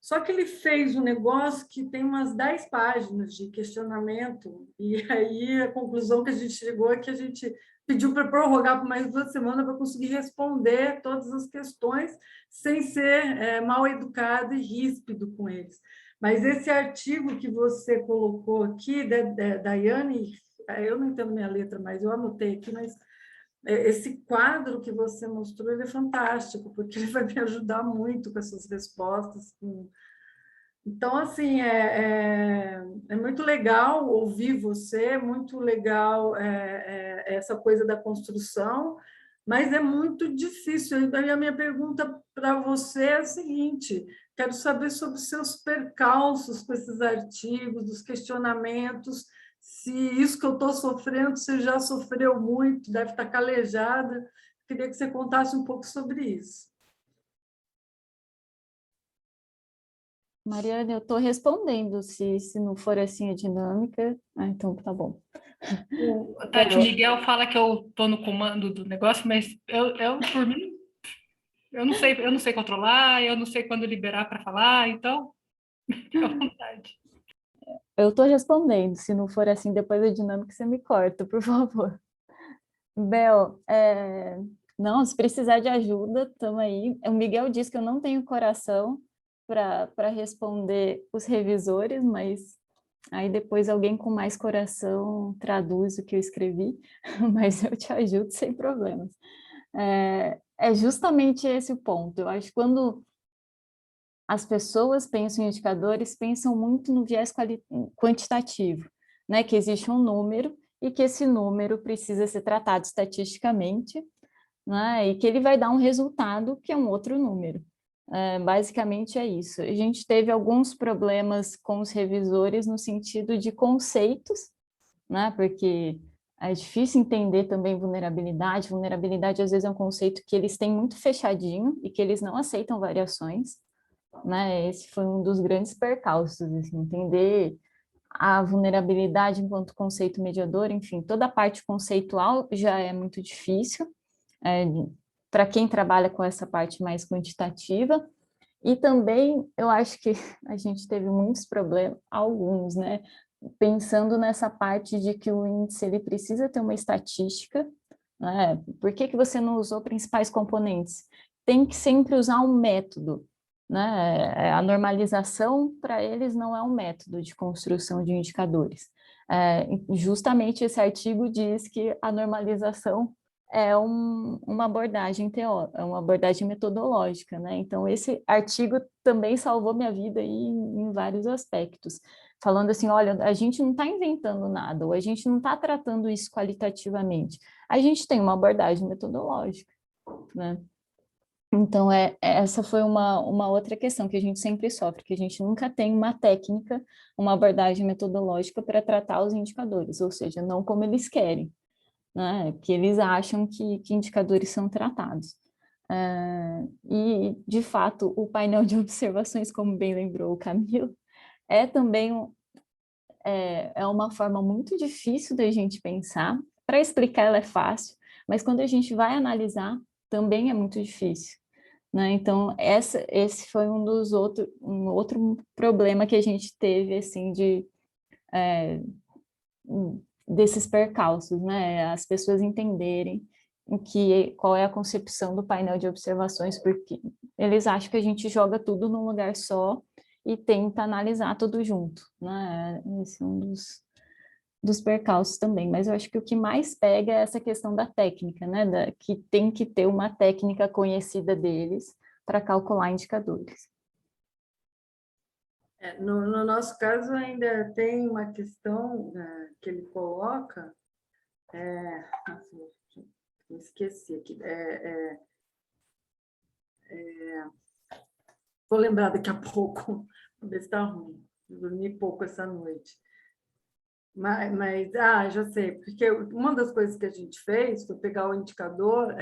[SPEAKER 5] Só que ele fez um negócio que tem umas 10 páginas de questionamento, e aí a conclusão que a gente chegou é que a gente pediu para prorrogar por mais 2 semanas para conseguir responder todas as questões sem ser mal educado e ríspido com eles. Mas esse artigo que você colocou aqui, da Daiane, eu não entendo minha letra, mas eu anotei aqui, mas esse quadro que você mostrou ele é fantástico, porque ele vai me ajudar muito com essas respostas, Então, assim, é muito legal ouvir você, muito legal essa coisa da construção, mas é muito difícil. E daí a minha pergunta para você é a seguinte: quero saber sobre os seus percalços com esses artigos, os questionamentos, se isso que eu estou sofrendo você já sofreu muito, deve estar calejada. Queria que você contasse um pouco sobre isso.
[SPEAKER 1] Mariana, eu estou respondendo, se não for assim a dinâmica, então tá bom.
[SPEAKER 2] O Tati, o Miguel fala que eu estou no comando do negócio, mas por mim, eu não sei controlar, eu não sei quando liberar para falar, então, fica à vontade.
[SPEAKER 1] Eu estou respondendo, se não for assim, depois da dinâmica você me corta, por favor. Bel, não, se precisar de ajuda, estamos aí. O Miguel disse que eu não tenho coração para responder os revisores, mas aí depois alguém com mais coração traduz o que eu escrevi, mas eu te ajudo sem problemas. É justamente esse o ponto. Eu acho que quando as pessoas pensam em indicadores, pensam muito no viés quantitativo, né? Que existe um número e que esse número precisa ser tratado estatisticamente, né? E que ele vai dar um resultado que é um outro número. Basicamente é isso. A gente teve alguns problemas com os revisores no sentido de conceitos, né? Porque é difícil entender também vulnerabilidade. Vulnerabilidade, às vezes, é um conceito que eles têm muito fechadinho e que eles não aceitam variações, né? Esse foi um dos grandes percalços, assim, entender a vulnerabilidade enquanto conceito mediador, enfim, toda a parte conceitual já é muito difícil, para quem trabalha com essa parte mais quantitativa, e também eu acho que a gente teve muitos problemas, alguns, né? Pensando nessa parte de que o índice ele precisa ter uma estatística, né? Por que que você não usou principais componentes? Tem que sempre usar um método, né? A normalização para eles não é um método de construção de indicadores. Justamente esse artigo diz que a normalização é uma abordagem teórica, é uma abordagem metodológica, né? Então, esse artigo também salvou minha vida aí em vários aspectos, falando assim, olha, a gente não está inventando nada, ou a gente não está tratando isso qualitativamente, a gente tem uma abordagem metodológica, né? Então, essa foi uma outra questão que a gente sempre sofre, que a gente nunca tem uma técnica, uma abordagem metodológica para tratar os indicadores, ou seja, não como eles querem, né? Que eles acham que indicadores são tratados. E, de fato, o painel de observações, como bem lembrou o Camilo, é também uma forma muito difícil da gente pensar. Para explicar, ela é fácil, mas quando a gente vai analisar, também é muito difícil, né? Então, esse foi um outro problema que a gente teve, assim, desses percalços, né? As pessoas entenderem qual é a concepção do painel de observações, porque eles acham que a gente joga tudo num lugar só e tenta analisar tudo junto, né? Esse é um dos percalços também, mas eu acho que o que mais pega é essa questão da técnica, né? Que tem que ter uma técnica conhecida deles para calcular indicadores.
[SPEAKER 5] No nosso caso, ainda tem uma questão que ele coloca, esqueci aqui, vou lembrar daqui a pouco, vou ver se está ruim, dormi pouco essa noite. Mas já sei, porque uma das coisas que a gente fez foi pegar o indicador,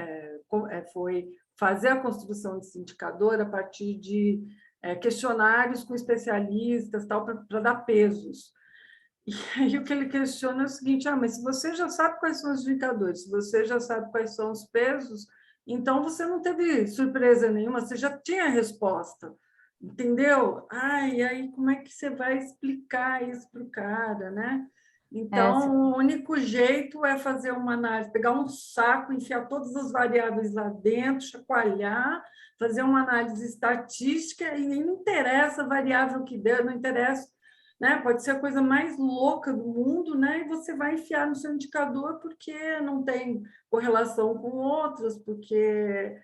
[SPEAKER 5] foi fazer a construção desse indicador a partir de questionários com especialistas, tal, para dar pesos. E aí o que ele questiona é o seguinte: mas se você já sabe quais são os indicadores, se você já sabe quais são os pesos, então você não teve surpresa nenhuma, você já tinha a resposta, entendeu? E aí como é que você vai explicar isso para o cara, né? Então, o único jeito é fazer uma análise, pegar um saco, enfiar todas as variáveis lá dentro, chacoalhar, fazer uma análise estatística, e nem interessa a variável que der, não interessa, né? Pode ser a coisa mais louca do mundo, né? E você vai enfiar no seu indicador porque não tem correlação com outras, porque,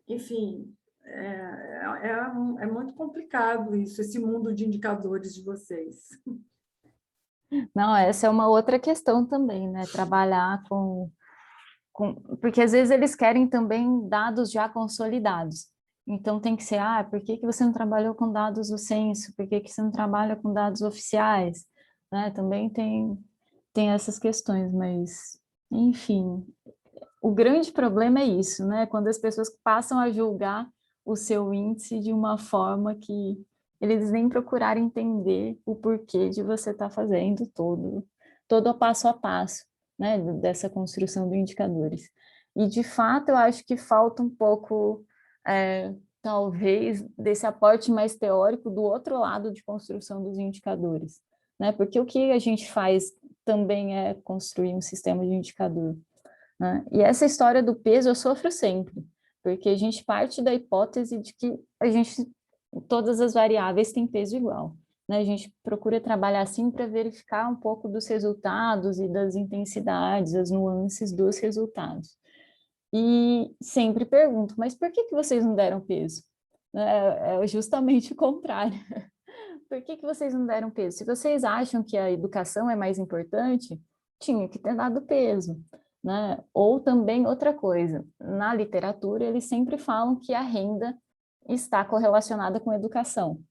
[SPEAKER 5] enfim, é muito complicado isso, esse mundo de indicadores de vocês.
[SPEAKER 1] Não, essa é uma outra questão também, né? Trabalhar porque às vezes eles querem também dados já consolidados. Então tem que ser, por que que você não trabalhou com dados do censo? Por que que você não trabalha com dados oficiais? Né? Também tem essas questões, mas, enfim, o grande problema é isso, né? Quando as pessoas passam a julgar o seu índice de uma forma que eles nem procuraram entender o porquê de você estar fazendo todo o passo a passo, né? Dessa construção de indicadores. E, de fato, eu acho que falta um pouco, talvez, desse aporte mais teórico do outro lado de construção dos indicadores, né? Porque o que a gente faz também é construir um sistema de indicador, né? E essa história do peso eu sofro sempre, porque a gente parte da hipótese de que todas as variáveis têm peso igual, né? A gente procura trabalhar assim para verificar um pouco dos resultados e das intensidades, as nuances dos resultados. E sempre pergunto, mas por que que vocês não deram peso? É justamente o contrário. Por que que vocês não deram peso? Se vocês acham que a educação é mais importante, tinha que ter dado peso, né? Ou também outra coisa, na literatura eles sempre falam que a renda está correlacionada com a educação.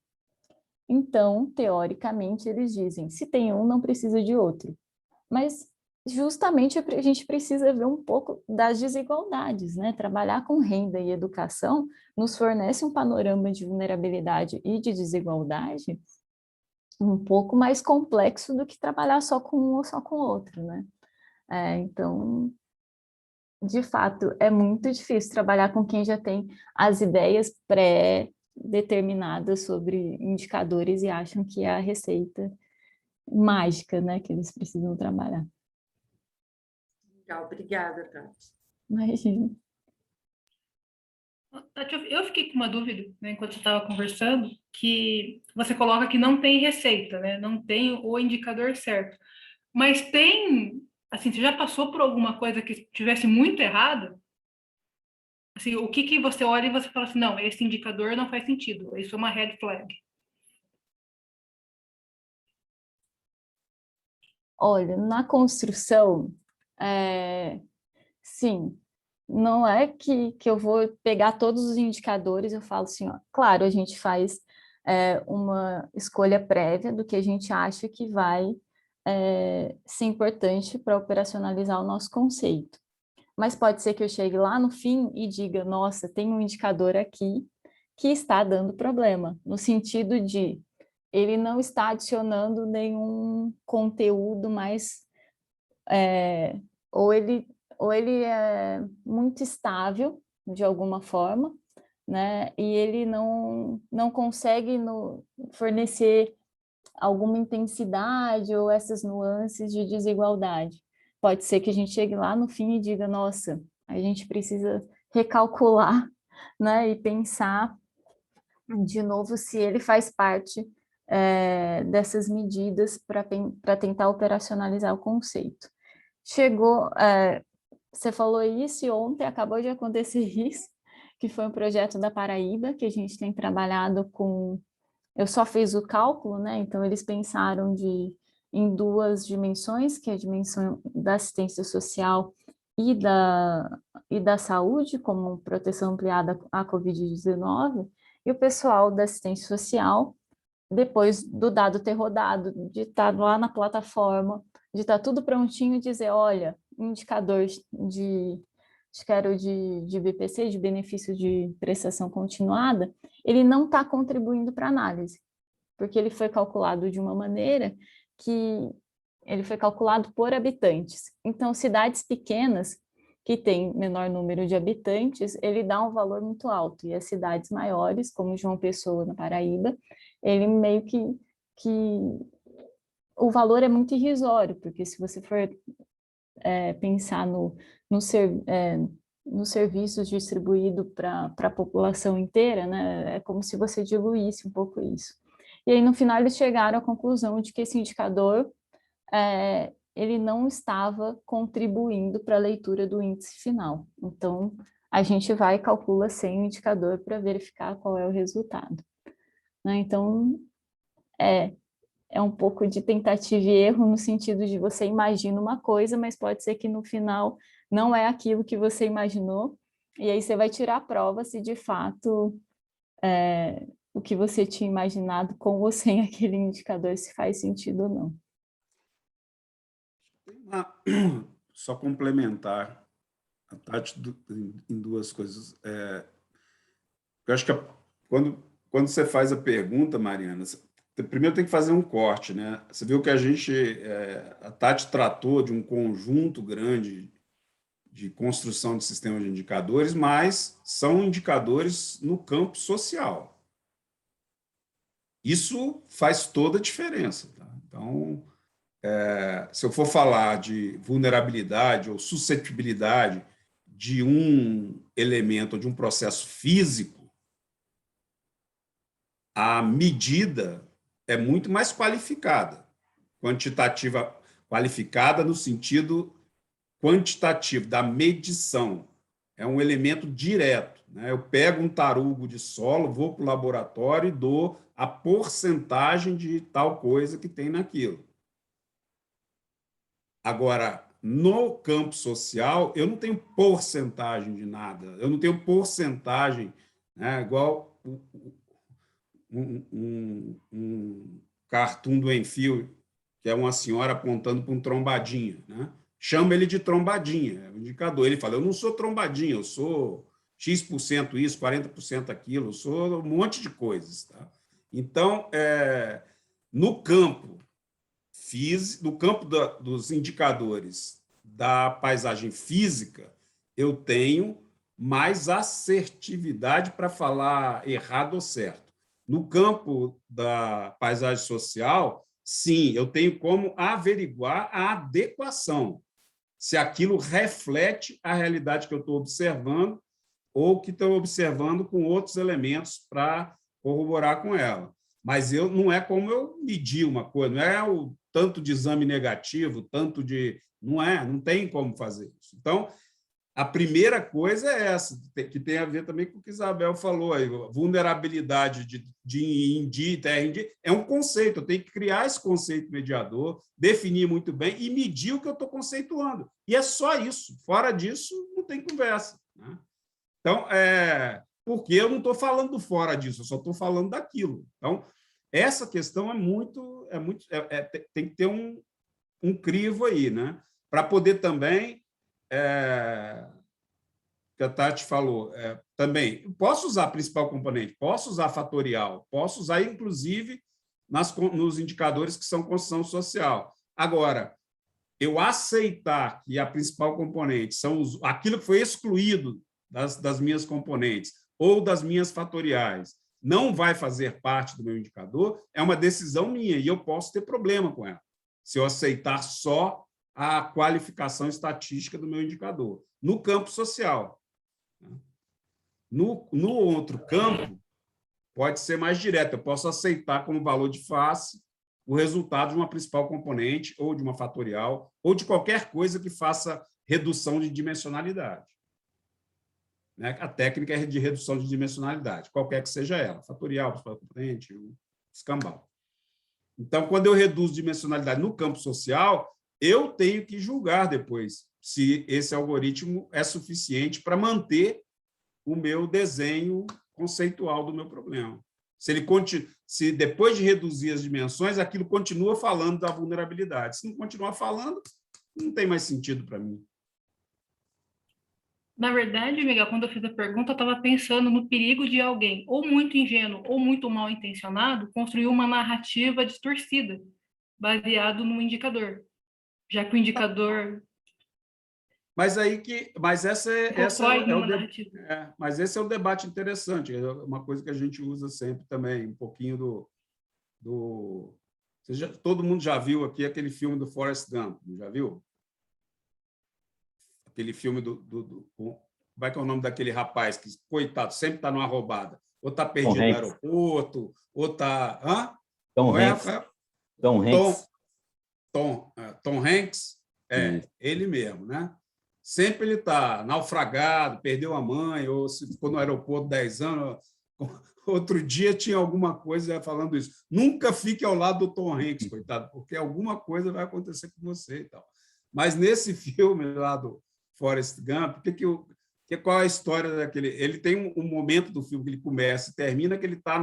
[SPEAKER 1] Então, teoricamente, eles dizem, se tem um, não precisa de outro. Mas justamente a gente precisa ver um pouco das desigualdades, né? Trabalhar com renda e educação nos fornece um panorama de vulnerabilidade e de desigualdade um pouco mais complexo do que trabalhar só com um ou só com o outro, né? Então, de fato, é muito difícil trabalhar com quem já tem as ideias pré-determinadas sobre indicadores e acham que é a receita mágica, né, que eles precisam trabalhar.
[SPEAKER 5] Legal, obrigada, Tati.
[SPEAKER 1] Imagina.
[SPEAKER 2] Tati, eu fiquei com uma dúvida, né, enquanto você estava conversando, que você coloca que não tem receita, né? Não tem o indicador certo. Mas tem, assim, você já passou por alguma coisa que estivesse muito errada? Assim, o que que você olha e você fala assim, não, esse indicador não faz sentido, isso é uma red flag.
[SPEAKER 1] Olha, na construção, sim, não é que eu vou pegar todos os indicadores e eu falo assim, ó, claro, a gente faz uma escolha prévia do que a gente acha que vai ser importante para operacionalizar o nosso conceito. Mas pode ser que eu chegue lá no fim e diga, nossa, tem um indicador aqui que está dando problema, no sentido de ele não está adicionando nenhum conteúdo mais, ou ele é muito estável de alguma forma, né? E ele não consegue fornecer alguma intensidade ou essas nuances de desigualdade. Pode ser que a gente chegue lá no fim e diga, nossa, a gente precisa recalcular, né? E pensar de novo se ele faz parte dessas medidas para tentar operacionalizar o conceito. Você falou isso e ontem acabou de acontecer isso, que foi um projeto da Paraíba, que a gente tem trabalhado com... Eu só fiz o cálculo, né? Então, eles pensaram em duas dimensões, que é a dimensão da assistência social e da saúde, como proteção ampliada à Covid-19, e o pessoal da assistência social, depois do dado ter rodado, de estar lá na plataforma, de estar tudo prontinho e dizer, olha, indicador acho que era o de BPC, de benefício de prestação continuada, ele não está contribuindo para a análise, porque ele foi calculado de uma maneira que ele foi calculado por habitantes. Então, cidades pequenas, que têm menor número de habitantes, ele dá um valor muito alto, e as cidades maiores, como João Pessoa, na Paraíba, ele meio que o valor é muito irrisório, porque se você for pensar nos serviços distribuídos para a população inteira, né, é como se você diluísse um pouco isso. E aí, no final, eles chegaram à conclusão de que esse indicador ele não estava contribuindo para a leitura do índice final. Então, a gente vai e calcula sem o indicador para verificar qual é o resultado, né? Então, é um pouco de tentativa e erro no sentido de você imagina uma coisa, mas pode ser que no final não é aquilo que você imaginou, e aí você vai tirar a prova se de fato o que você tinha imaginado com ou sem aquele indicador se faz sentido ou não.
[SPEAKER 3] Só complementar a Tati em duas coisas. Eu acho que quando você faz a pergunta, Mariana, primeiro tem que fazer um corte, né? Você viu que a Tati tratou de um conjunto grande de construção de sistemas de indicadores, mas são indicadores no campo social. Isso faz toda a diferença. Tá? Então, se eu for falar de vulnerabilidade ou suscetibilidade de um elemento ou de um processo físico, a medida é muito mais qualificada, quantitativa, qualificada no sentido quantitativo, da medição. É um elemento direto, né? Eu pego um tarugo de solo, vou para o laboratório e dou a porcentagem de tal coisa que tem naquilo. Agora, no campo social, eu não tenho porcentagem de nada, eu não tenho porcentagem, né? Igual um cartoon do Enfield, que é uma senhora apontando para um trombadinha, né? Chama ele de trombadinha, é um indicador. Ele fala, eu não sou trombadinha, eu sou X% isso, 40% aquilo, eu sou um monte de coisas. Tá? Então, no campo dos indicadores da paisagem física, eu tenho mais assertividade para falar errado ou certo. No campo da paisagem social, sim, eu tenho como averiguar a adequação, se aquilo reflete a realidade que eu estou observando ou que estou observando com outros elementos para corroborar com ela. Mas não é como eu medir uma coisa, não é o tanto de exame negativo, tanto de... Não tem como fazer isso. Então, a primeira coisa é essa, que tem a ver também com o que Isabel falou aí, vulnerabilidade de INDI, TRND, é um conceito, eu tenho que criar esse conceito mediador, definir muito bem e medir o que eu estou conceituando. E é só isso, fora disso, não tem conversa. Né? Então, porque eu não estou falando fora disso, eu só estou falando daquilo. Então, essa questão tem que ter um crivo aí, né? Para poder também... que a Tati falou, também, posso usar principal componente, posso usar fatorial, posso usar, inclusive, nos indicadores que são construção social. Agora, eu aceitar que a principal componente são aquilo que foi excluído das minhas componentes ou das minhas fatoriais, não vai fazer parte do meu indicador, é uma decisão minha, e eu posso ter problema com ela, se eu aceitar só a qualificação estatística do meu indicador, no campo social. No outro campo, pode ser mais direto, eu posso aceitar como valor de face o resultado de uma principal componente, ou de uma fatorial, ou de qualquer coisa que faça redução de dimensionalidade. Né? A técnica é de redução de dimensionalidade, qualquer que seja ela, fatorial, principal componente, escambau. Então, quando eu reduzo dimensionalidade no campo social, eu tenho que julgar depois se esse algoritmo é suficiente para manter o meu desenho conceitual do meu problema. Se depois de reduzir as dimensões, aquilo continua falando da vulnerabilidade. Se não continuar falando, não tem mais sentido para mim.
[SPEAKER 2] Na verdade, Miguel, quando eu fiz a pergunta, eu estava pensando no perigo de alguém, ou muito ingênuo ou muito mal intencionado, construir uma narrativa distorcida, baseado no indicador. Já que o indicador...
[SPEAKER 3] Mas esse é o debate interessante, é uma coisa que a gente usa sempre também, um pouquinho todo mundo já viu aqui aquele filme do Forrest Gump, já viu? Aquele filme como é que é o nome daquele rapaz que, coitado, sempre está numa roubada, ou está perdido no aeroporto, ou está... Hã?
[SPEAKER 6] Tom Hanks.
[SPEAKER 3] Tom Hanks, ele mesmo, né? sempre ele está naufragado, perdeu a mãe, ou se ficou no aeroporto 10 anos. Outro dia tinha alguma coisa falando isso. Nunca fique ao lado do Tom Hanks, coitado, porque alguma coisa vai acontecer com você e tal. Mas nesse filme lá do Forrest Gump, qual é a história daquele? Ele tem um momento do filme que ele começa e termina que ele está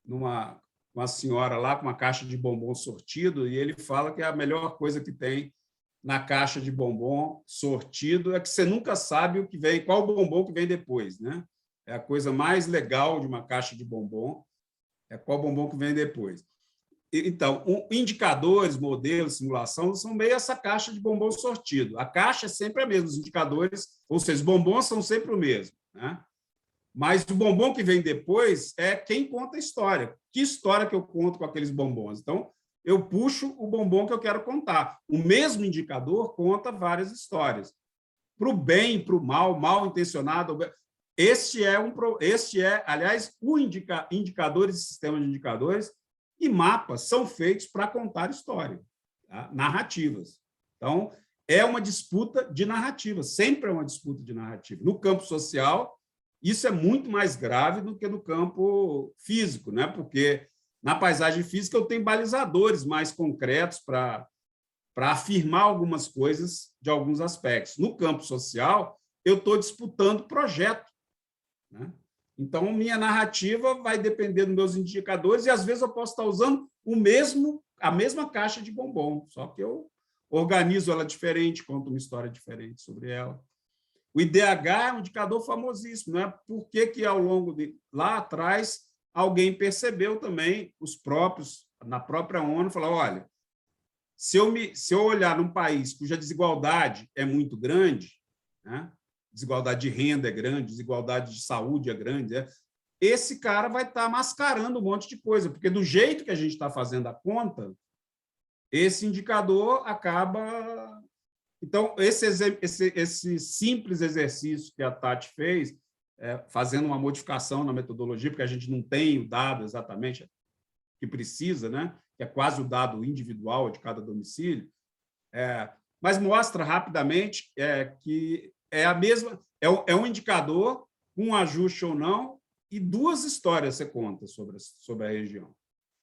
[SPEAKER 3] numa uma senhora lá com uma caixa de bombom sortido, e ele fala que a melhor coisa que tem na caixa de bombom sortido é que você nunca sabe o que vem, qual bombom que vem depois, né? É a coisa mais legal de uma caixa de bombom, é qual bombom que vem depois. Então, indicadores, modelos, simulação, são meio essa caixa de bombom sortido. A caixa é sempre a mesma, os indicadores, ou seja, os bombons são sempre o mesmo, né? Mas o bombom que vem depois é quem conta a história. Que história que eu conto com aqueles bombons? Então, eu puxo o bombom que eu quero contar. O mesmo indicador conta várias histórias. Para o bem, para o mal, mal intencionado. Este é, aliás, indicadores e sistemas de indicadores e mapas são feitos para contar história, tá? Narrativas. Então, é uma disputa de narrativa, sempre é uma disputa de narrativa. No campo social, isso é muito mais grave do que no campo físico, né? Porque na paisagem física eu tenho balizadores mais concretos para afirmar algumas coisas de alguns aspectos. No campo social, eu estou disputando projeto, né? Então, minha narrativa vai depender dos meus indicadores e, às vezes, eu posso estar usando a mesma caixa de bombom, só que eu organizo ela diferente, conto uma história diferente sobre ela. O IDH é um indicador famosíssimo, né? Por que ao longo lá atrás alguém percebeu também, na própria ONU, falou: olha, se eu olhar num país cuja desigualdade é muito grande, né? Desigualdade de renda é grande, desigualdade de saúde é grande, esse cara vai estar mascarando um monte de coisa, porque do jeito que a gente está fazendo a conta, esse indicador acaba... Então, esse simples exercício que a Tati fez, fazendo uma modificação na metodologia, porque a gente não tem o dado exatamente que precisa, né? Que é quase o dado individual de cada domicílio, mas mostra rapidamente que é a mesma, é um indicador, um ajuste ou não, e duas histórias você conta sobre a região.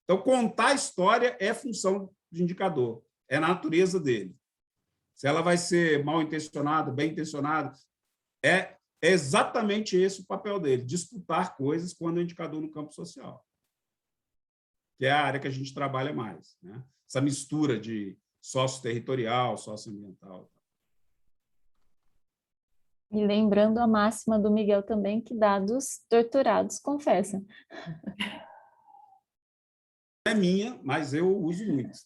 [SPEAKER 3] Então, contar a história é função de indicador, é a natureza dele. Se ela vai ser mal intencionada, bem intencionada, é exatamente esse o papel dele, disputar coisas quando é indicador no campo social, que é a área que a gente trabalha mais, né? Essa mistura de sócio-territorial, socioambiental.
[SPEAKER 1] E lembrando a máxima do Miguel também, que dados torturados confessam.
[SPEAKER 3] É minha, mas eu uso muito.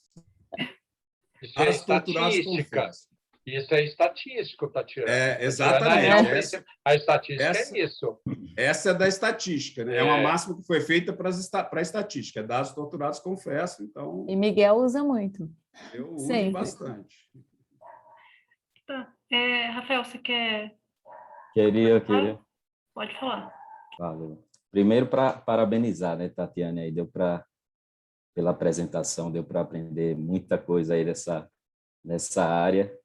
[SPEAKER 4] Isso é estatística. Isso é estatístico, Tatiana.
[SPEAKER 3] Exatamente.
[SPEAKER 4] A estatística é isso.
[SPEAKER 3] Essa é da estatística, né? É uma máxima que foi feita para a estatística. Dados torturados confessam, então...
[SPEAKER 1] E Miguel usa muito.
[SPEAKER 3] Eu uso
[SPEAKER 1] sempre.
[SPEAKER 3] Bastante.
[SPEAKER 2] Tá. Rafael, você quer...
[SPEAKER 6] Queria.
[SPEAKER 2] Pode falar.
[SPEAKER 6] Valeu. Primeiro, para parabenizar, né, Tatiana, aí pela apresentação, deu para aprender muita coisa aí nessa área.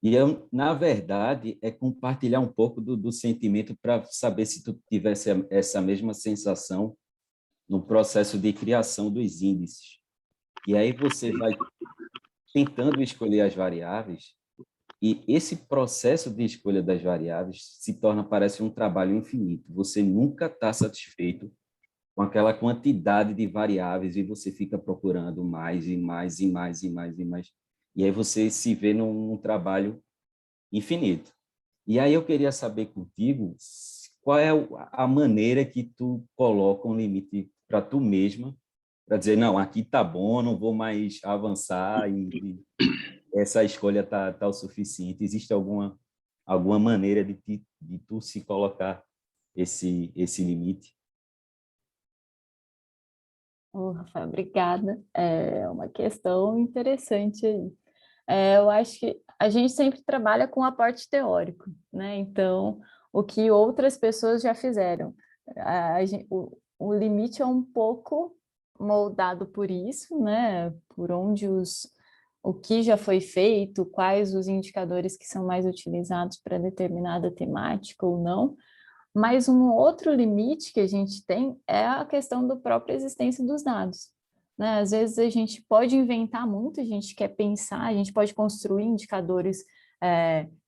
[SPEAKER 6] E eu, na verdade, compartilhar um pouco do sentimento para saber se tu tivesse essa mesma sensação no processo de criação dos índices. E aí você vai tentando escolher as variáveis, e esse processo de escolha das variáveis parece um trabalho infinito. Você nunca está satisfeito com aquela quantidade de variáveis e você fica procurando mais e mais e mais e mais e mais. E aí você se vê num trabalho infinito. E aí eu queria saber contigo qual é a maneira que tu coloca um limite para tu mesma, para dizer, não, aqui tá bom, não vou mais avançar e essa escolha tá o suficiente. Existe alguma maneira de tu se colocar esse limite?
[SPEAKER 1] Rafael, obrigada. É uma questão interessante aí. Eu acho que a gente sempre trabalha com aporte teórico, né? Então, o que outras pessoas já fizeram. O limite é um pouco moldado por isso, né? Por onde os o que já foi feito, quais os indicadores que são mais utilizados para determinada temática ou não. Mas um outro limite que a gente tem é a questão da própria existência dos dados, né? Às vezes a gente pode inventar muito, a gente quer pensar, a gente pode construir indicadores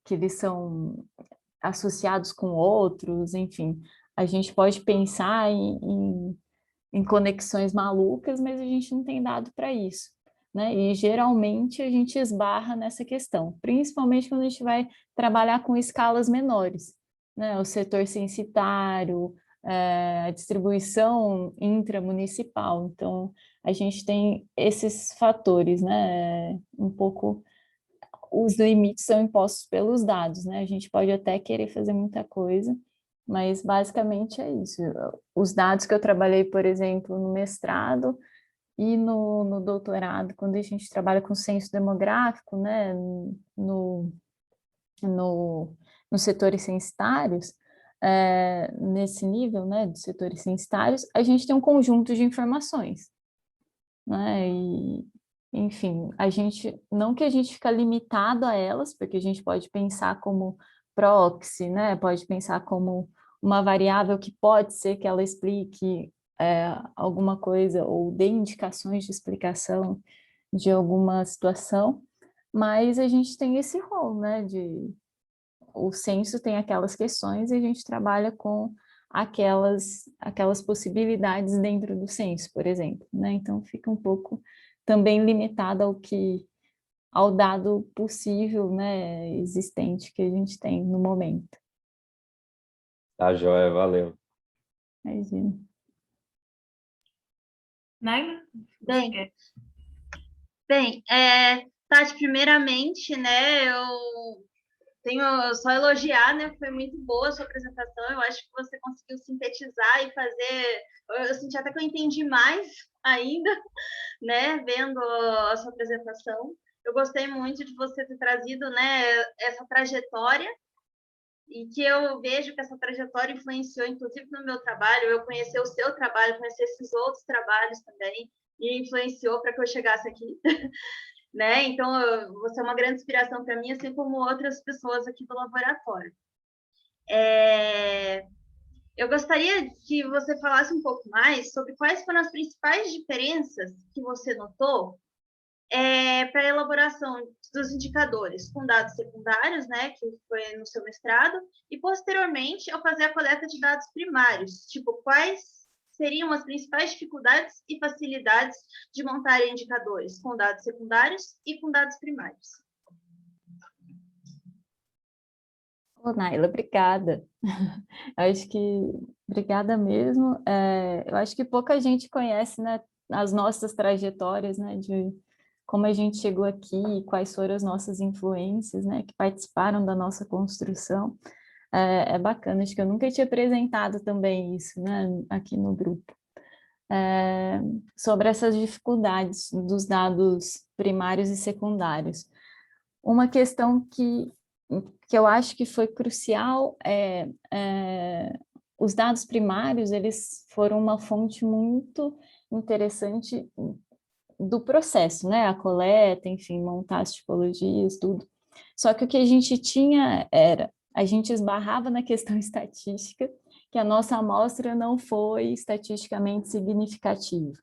[SPEAKER 1] que eles são associados com outros, enfim. A gente pode pensar em conexões malucas, mas a gente não tem dado para isso, né? E geralmente a gente esbarra nessa questão, principalmente quando a gente vai trabalhar com escalas menores, né? O setor censitário, a distribuição intramunicipal. Então, a gente tem esses fatores, né? Um pouco os limites são impostos pelos dados, né? A gente pode até querer fazer muita coisa, mas basicamente é isso. Os dados que eu trabalhei, por exemplo, no mestrado e no doutorado, quando a gente trabalha com censo demográfico, né? No, nos setores censitários, nesse nível, né, de setores censitários, a gente tem um conjunto de informações, né? E, enfim, não que a gente fica limitado a elas, porque a gente pode pensar como proxy, né? Pode pensar como uma variável que pode ser que ela explique alguma coisa ou dê indicações de explicação de alguma situação, mas a gente tem esse rol, né? O censo tem aquelas questões e a gente trabalha com aquelas possibilidades dentro do censo, por exemplo, né? Então fica um pouco também limitado ao dado possível, né, existente que a gente tem no momento.
[SPEAKER 6] Tá, joia, valeu.
[SPEAKER 1] Imagina.
[SPEAKER 2] Naila?
[SPEAKER 7] Bem, Tati, primeiramente, né, eu tenho só elogiar, né, foi muito boa a sua apresentação, eu acho que você conseguiu sintetizar e fazer, eu senti até que eu entendi mais ainda, né, vendo a sua apresentação. Eu gostei muito de você ter trazido, né, essa trajetória, e que eu vejo que essa trajetória influenciou, inclusive, no meu trabalho. Eu conheci o seu trabalho, conheci esses outros trabalhos também, e influenciou para que eu chegasse aqui, né? Então, você é uma grande inspiração para mim, assim como outras pessoas aqui do laboratório. Eu gostaria que você falasse um pouco mais sobre quais foram as principais diferenças que você notou para a elaboração dos indicadores com dados secundários, né, que foi no seu mestrado, e posteriormente ao fazer a coleta de dados primários, tipo, quais seriam as principais dificuldades e facilidades de montar indicadores com dados secundários e com dados primários.
[SPEAKER 1] Ô, Naila, obrigada. Obrigada mesmo. Eu acho que pouca gente conhece, né, as nossas trajetórias, né, de como a gente chegou aqui, quais foram as nossas influências, né, que participaram da nossa construção. É bacana, acho que eu nunca tinha apresentado também isso, né, aqui no grupo. Sobre essas dificuldades dos dados primários e secundários. Uma questão que eu acho que foi crucial os dados primários, eles foram uma fonte muito interessante do processo, né? A coleta, enfim, montar as tipologias, tudo. Só que o que a gente tinha a gente esbarrava na questão estatística, que a nossa amostra não foi estatisticamente significativa,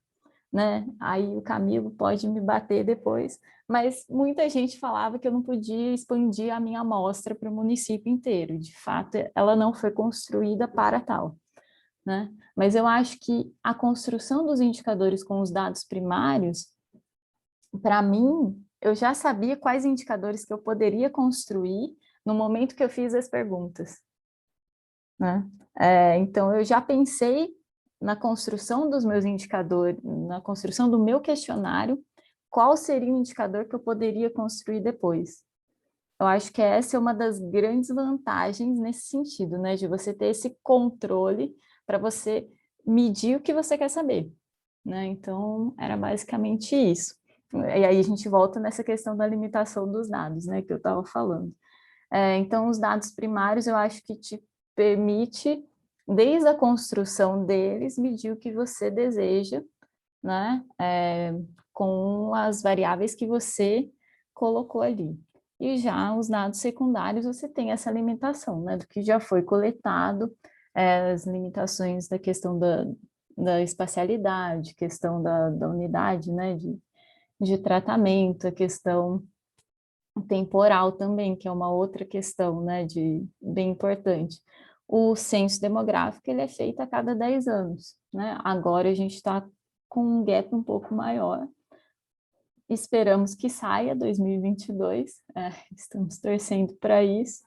[SPEAKER 1] né? Aí o Camilo pode me bater depois, mas muita gente falava que eu não podia expandir a minha amostra para o município inteiro. De fato, ela não foi construída para tal, né? Mas eu acho que a construção dos indicadores com os dados primários, para mim, eu já sabia quais indicadores que eu poderia construir no momento que eu fiz as perguntas, né? Então, eu já pensei na construção dos meus indicadores, na construção do meu questionário, qual seria o indicador que eu poderia construir depois. Eu acho que essa é uma das grandes vantagens nesse sentido, né? De você ter esse controle para você medir o que você quer saber, né? Então, era basicamente isso. E aí a gente volta nessa questão da limitação dos dados, né? Que eu estava falando. Então, os dados primários, eu acho que te permite, desde a construção deles, medir o que você deseja, né? Com as variáveis que você colocou ali. E já os dados secundários, você tem essa limitação, né, do que já foi coletado, as limitações da questão da espacialidade, questão da unidade, né, de tratamento, a questão temporal também, que é uma outra questão, né, bem importante. O censo demográfico, ele é feito a cada 10 anos, né? Agora a gente está com um gap um pouco maior. Esperamos que saia 2022, estamos torcendo para isso,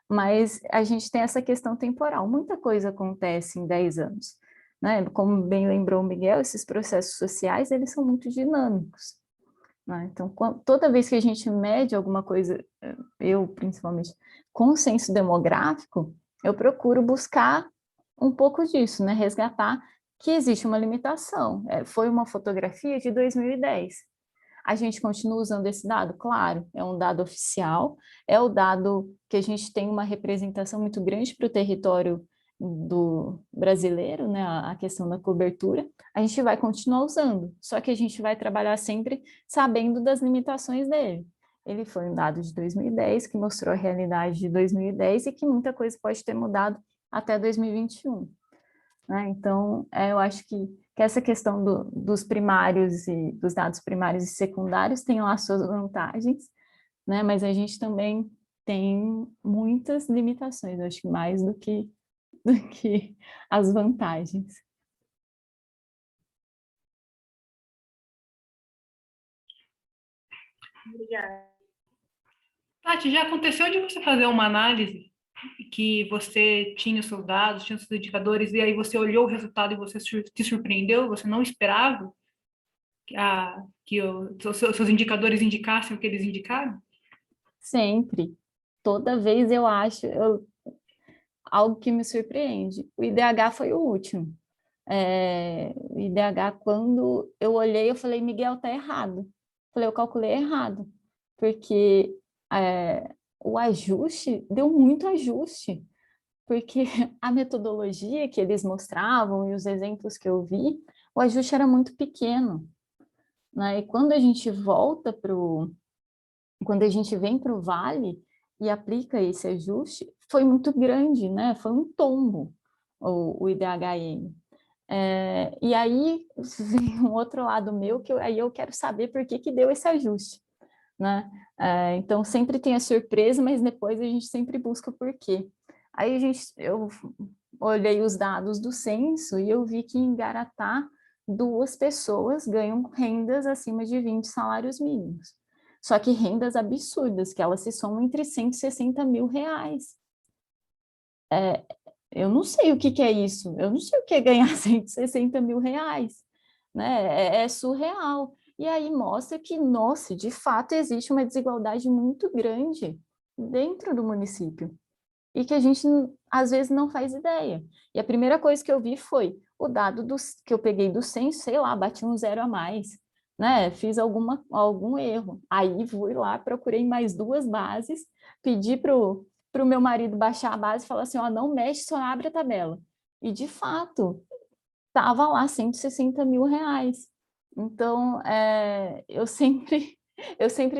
[SPEAKER 1] mas a gente tem essa questão temporal. Muita coisa acontece em 10 anos, né? Como bem lembrou o Miguel, esses processos sociais, eles são muito dinâmicos, né? Então, toda vez que a gente mede alguma coisa, eu principalmente, com o censo demográfico, eu procuro buscar um pouco disso, né? Resgatar que existe uma limitação. Foi uma fotografia de 2010. A gente continua usando esse dado? Claro, é um dado oficial, é o dado que a gente tem uma representação muito grande para o território do brasileiro, né, a questão da cobertura, a gente vai continuar usando, só que a gente vai trabalhar sempre sabendo das limitações dele. Ele foi um dado de 2010, que mostrou a realidade de 2010 e que muita coisa pode ter mudado até 2021. Né? Então, eu acho que essa questão dos primários e dos dados primários e secundários tem lá suas vantagens, né? Mas a gente também tem muitas limitações, acho que mais do que as vantagens.
[SPEAKER 7] Obrigada.
[SPEAKER 2] Tati, já aconteceu de você fazer uma análise que você tinha os seus dados, tinha os seus indicadores, e aí você olhou o resultado e você se surpreendeu, você não esperava que os seus indicadores indicassem o que eles indicaram?
[SPEAKER 1] Sempre. Toda vez eu acho algo que me surpreende. O IDH foi o último. O IDH, quando eu olhei, eu falei, Miguel, tá errado. Falei, eu calculei errado, porque o ajuste, deu muito ajuste, porque a metodologia que eles mostravam e os exemplos que eu vi, o ajuste era muito pequeno, né? E quando a gente volta quando a gente vem para o Vale e aplica esse ajuste, foi muito grande, né? Foi um tombo o IDHM. E aí vem um outro lado meu, que aí eu quero saber por que deu esse ajuste, né? Então, sempre tem a surpresa, mas depois a gente sempre busca o porquê. Aí eu olhei os dados do censo e eu vi que em Garatá, 2 pessoas ganham rendas acima de 20 salários mínimos. Só que rendas absurdas, que elas se somam entre 160 mil reais. Eu não sei o que é isso, eu não sei o que é ganhar 160 mil reais, né? É surreal. E aí mostra que, nossa, de fato existe uma desigualdade muito grande dentro do município e que a gente às vezes não faz ideia. E a primeira coisa que eu vi foi o dado que eu peguei do censo, sei lá, bati um 0 a mais, né? Fiz algum erro. Aí fui lá, procurei mais 2 bases, pedi para o meu marido baixar a base e falar assim, ó, não mexe, só abre a tabela. E de fato, estava lá 160 mil reais. Então, eu sempre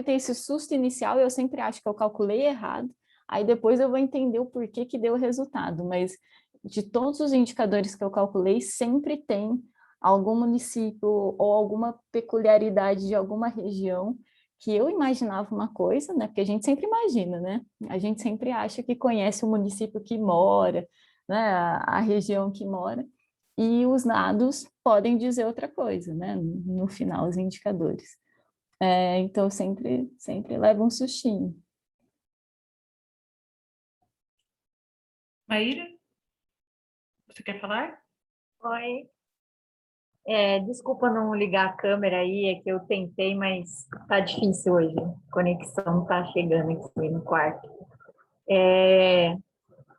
[SPEAKER 1] tenho esse susto inicial, eu sempre acho que eu calculei errado, aí depois eu vou entender o porquê que deu o resultado, mas de todos os indicadores que eu calculei, sempre tem algum município ou alguma peculiaridade de alguma região que eu imaginava uma coisa, né? Porque a gente sempre imagina, né? A gente sempre acha que conhece o município que mora, né? A região que mora, e os dados podem dizer outra coisa, né? No final, os indicadores. Então, sempre leva um sustinho.
[SPEAKER 2] Maíra, você quer falar?
[SPEAKER 8] Oi. Desculpa não ligar a câmera aí, é que eu tentei, mas tá difícil hoje. A conexão tá chegando aqui no quarto.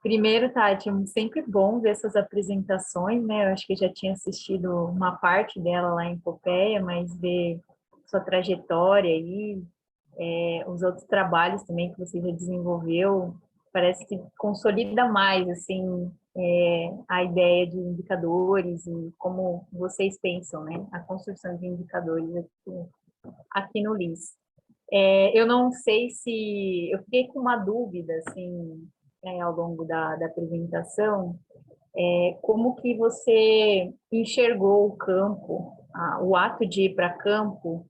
[SPEAKER 8] Primeiro, Tati, é sempre bom ver essas apresentações, né? Eu acho que já tinha assistido uma parte dela lá em Pompeia, mas ver sua trajetória aí, os outros trabalhos também que você já desenvolveu, parece que consolida mais, assim, a ideia de indicadores e como vocês pensam, né? A construção de indicadores aqui no LIS. Eu não sei se... Eu fiquei com uma dúvida, assim, ao longo da apresentação, como que você enxergou o campo, o ato de ir para campo,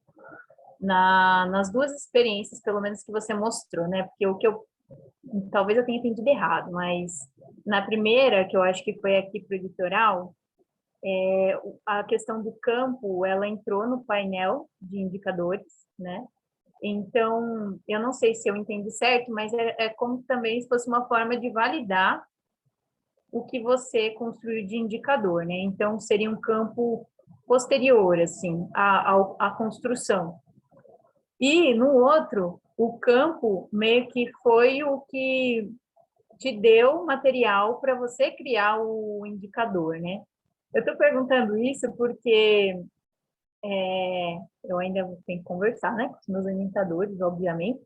[SPEAKER 8] nas duas experiências, pelo menos, que você mostrou, né? Porque o que talvez eu tenha entendido errado, mas na primeira, que eu acho que foi aqui para o litoral, a questão do campo, ela entrou no painel de indicadores, né? Então, eu não sei se eu entendi certo, mas é como também se fosse uma forma de validar o que você construiu de indicador, né? Então, seria um campo posterior, assim, à construção. E, no outro, o campo meio que foi o que te deu material para você criar o indicador, né? Eu estou perguntando isso porque eu ainda tenho que conversar, né, com os meus orientadores, obviamente,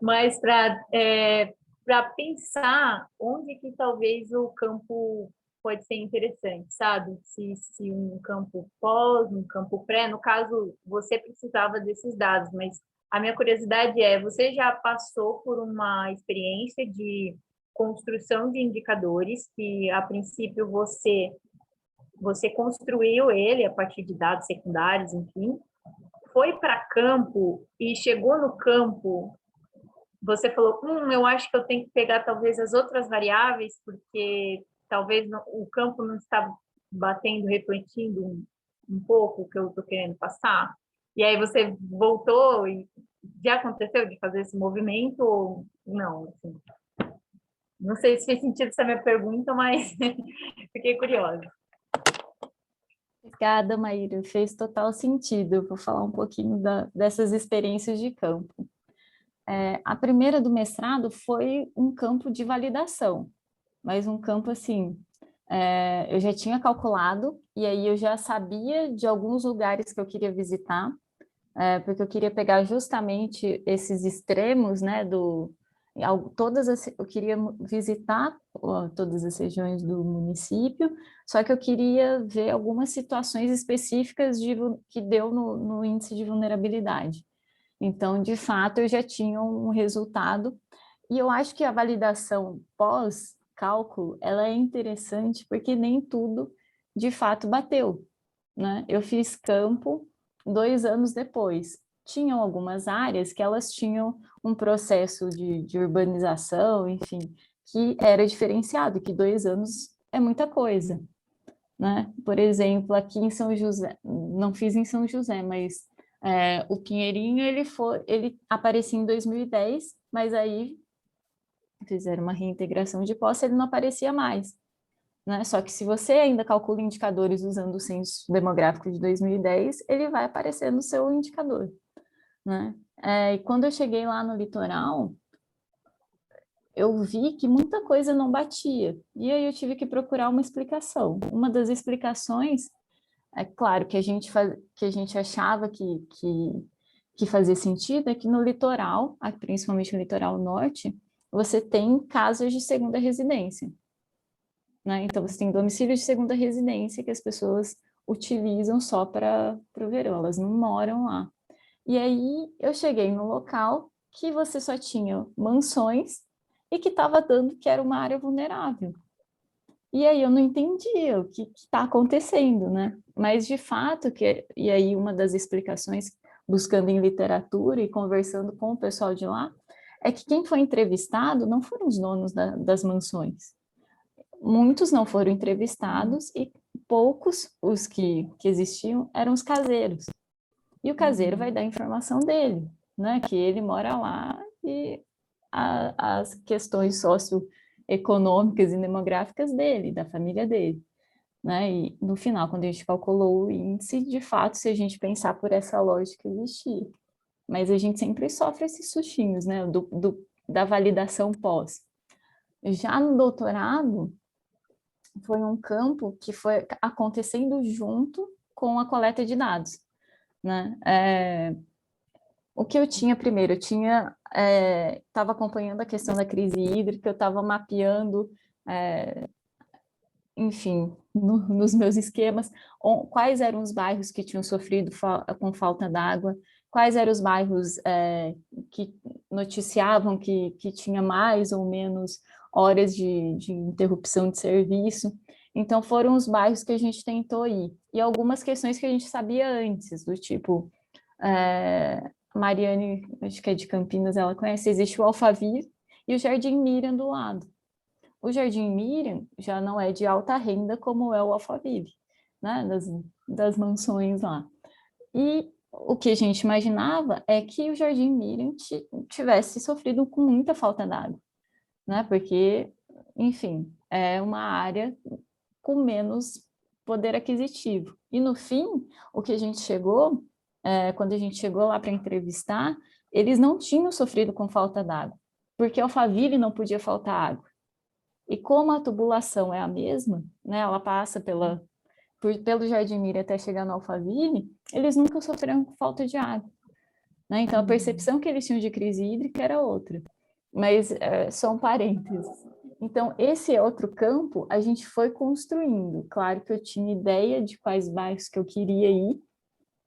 [SPEAKER 8] mas para pensar onde que talvez o campo pode ser interessante, sabe? Se um campo pós, um campo pré, no caso, você precisava desses dados, mas a minha curiosidade você já passou por uma experiência de construção de indicadores que, a princípio, você construiu ele a partir de dados secundários, enfim, foi para campo e chegou no campo, você falou, eu acho que eu tenho que pegar talvez as outras variáveis, porque talvez o campo não está batendo, refletindo um pouco o que eu estou querendo passar. E aí você voltou e já aconteceu de fazer esse movimento ou não? Assim, não sei se fez sentido essa minha pergunta, mas fiquei curiosa.
[SPEAKER 1] Obrigada, Maíra. Fez total sentido. Eu vou falar um pouquinho dessas experiências de campo. A primeira do mestrado foi um campo de validação, mas um campo assim, eu já tinha calculado e aí eu já sabia de alguns lugares que eu queria visitar, porque eu queria pegar justamente esses extremos, né, eu queria visitar todas as regiões do município, só que eu queria ver algumas situações específicas que deu no índice de vulnerabilidade. Então, de fato, eu já tinha um resultado, e eu acho que a validação pós-cálculo, ela é interessante porque nem tudo, de fato, bateu, né? Eu fiz campo 2 anos depois. Tinham algumas áreas que elas tinham um processo de urbanização, enfim, que era diferenciado, que 2 anos é muita coisa, né? Por exemplo, aqui em São José, não fiz em São José, mas o Pinheirinho, ele aparecia em 2010, mas aí fizeram uma reintegração de posse, ele não aparecia mais, né? Só que se você ainda calcula indicadores usando o censo demográfico de 2010, ele vai aparecer no seu indicador, né? E quando eu cheguei lá no litoral, eu vi que muita coisa não batia, e aí eu tive que procurar uma explicação. Uma das explicações, é claro que que a gente achava que fazia sentido, é que no litoral, principalmente no litoral norte, você tem casas de segunda residência, né? Então, você tem domicílios de segunda residência que as pessoas utilizam só para o verão, elas não moram lá. E aí, eu cheguei no local que você só tinha mansões e que estava dando que era uma área vulnerável. E aí eu não entendia o que está acontecendo, né? Mas de fato, e aí uma das explicações, buscando em literatura e conversando com o pessoal de lá, é que quem foi entrevistado não foram os donos das mansões. Muitos não foram entrevistados e poucos, os que existiam, eram os caseiros. E o caseiro vai dar a informação dele, né? Que ele mora lá e as questões socioeconômicas e demográficas dele, da família dele, né? E no final, quando a gente calculou o índice, de fato, se a gente pensar por essa lógica, existia. Mas a gente sempre sofre esses sustinhos, né? Da validação pós. Já no doutorado, foi um campo que foi acontecendo junto com a coleta de dados, né? O que eu tinha primeiro? Eu estava acompanhando a questão da crise hídrica, eu estava mapeando enfim, nos meus esquemas, quais eram os bairros que tinham sofrido com falta d'água, quais eram os bairros que noticiavam que tinha mais ou menos horas de interrupção de serviço. Então, foram os bairros que a gente tentou ir. E algumas questões que a gente sabia antes, do tipo, Mariane, acho que é de Campinas, ela conhece, existe o Alphaville e o Jardim Miriam do lado. O Jardim Miriam já não é de alta renda como é o Alphaville, né, das mansões lá. E o que a gente imaginava é que o Jardim Miriam tivesse sofrido com muita falta d'água, né, porque, enfim, é uma área com menos poder aquisitivo. E, no fim, o que a gente chegou, quando a gente chegou lá para entrevistar, eles não tinham sofrido com falta d'água, porque Alphaville não podia faltar água. E como a tubulação é a mesma, né, ela passa pelo Jardim Miriam até chegar no Alphaville, eles nunca sofreram com falta de água, né? Então, a percepção que eles tinham de crise hídrica era outra. Mas, só um parênteses. Então, esse outro campo, a gente foi construindo. Claro que eu tinha ideia de quais bairros que eu queria ir,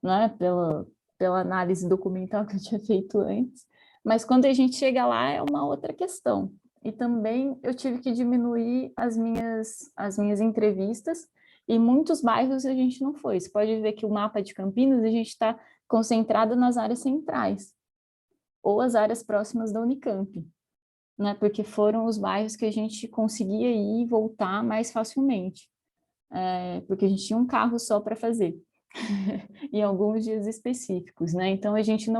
[SPEAKER 1] né, pela análise documental que eu tinha feito antes, mas quando a gente chega lá é uma outra questão. E também eu tive que diminuir as minhas entrevistas, e muitos bairros a gente não foi. Você pode ver que o mapa de Campinas, a gente está concentrado nas áreas centrais, ou as áreas próximas da Unicamp, né? Porque foram os bairros que a gente conseguia ir e voltar mais facilmente, porque a gente tinha um carro só para fazer, em alguns dias específicos, né? Então, a gente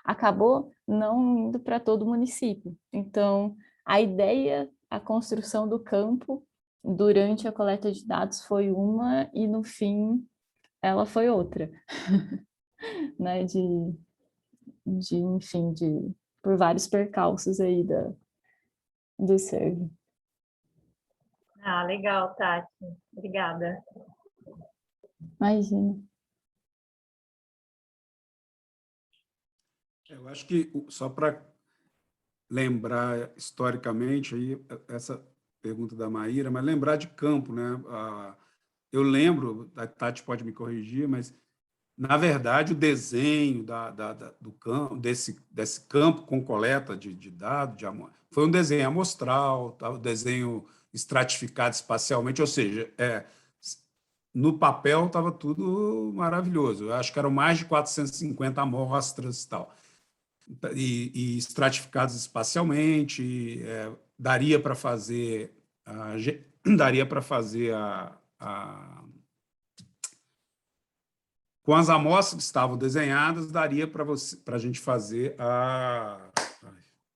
[SPEAKER 1] acabou não indo para todo o município. Então, a ideia, a construção do campo durante a coleta de dados foi uma e, no fim, ela foi outra, né? Enfim, por vários percalços aí do server.
[SPEAKER 8] Ah, legal, Tati. Obrigada.
[SPEAKER 1] Imagina.
[SPEAKER 3] Eu acho que, só para lembrar historicamente, aí, essa pergunta da Maíra, mas lembrar de campo, né? Eu lembro, a Tati pode me corrigir, mas, na verdade, o desenho do campo, desse campo com coleta de dados, foi um desenho amostral, tá? Um desenho estratificado espacialmente, ou seja, no papel estava tudo maravilhoso. Eu acho que eram mais de 450 amostras e tal. E estratificados espacialmente, daria para fazer com as amostras que estavam desenhadas, daria para a gente fazer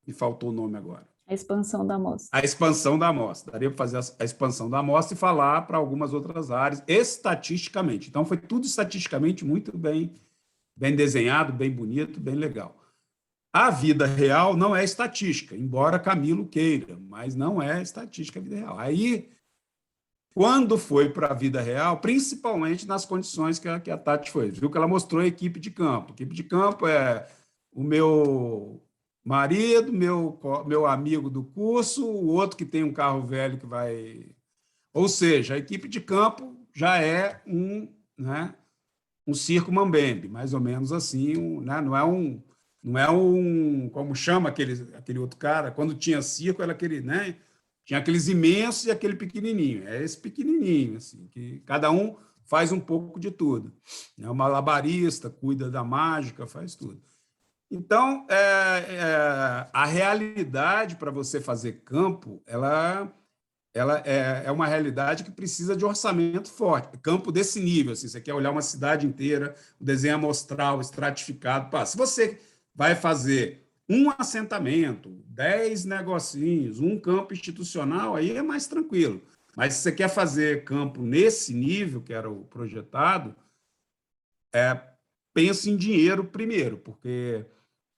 [SPEAKER 3] me faltou o nome agora.
[SPEAKER 1] A expansão da amostra.
[SPEAKER 3] A expansão da amostra. Daria para fazer a expansão da amostra e falar para algumas outras áreas, estatisticamente. Então, foi tudo estatisticamente muito bem desenhado, bem bonito, bem legal. A vida real não é estatística, embora Camilo queira, mas não é estatística a vida real. Aí, quando foi para a vida real, principalmente nas condições que a Tati foi, viu que ela mostrou a equipe de campo. A equipe de campo é o meu marido, meu amigo do curso, o outro que tem um carro velho que vai... Ou seja, a equipe de campo já é um circo mambembe, mais ou menos assim, né? Não é um, como chama aquele outro cara, quando tinha circo, era aquele, né? Tinha aqueles imensos e aquele pequenininho. É esse pequenininho, assim, que cada um faz um pouco de tudo. É um malabarista, cuida da mágica, faz tudo. Então, a realidade para você fazer campo, ela é uma realidade que precisa de orçamento forte. Campo desse nível, assim, você quer olhar uma cidade inteira, o desenho amostral, estratificado. Pá, se você vai fazer um assentamento, 10 negocinhos, um campo institucional, aí é mais tranquilo. Mas se você quer fazer campo nesse nível, que era o projetado, pense em dinheiro primeiro, porque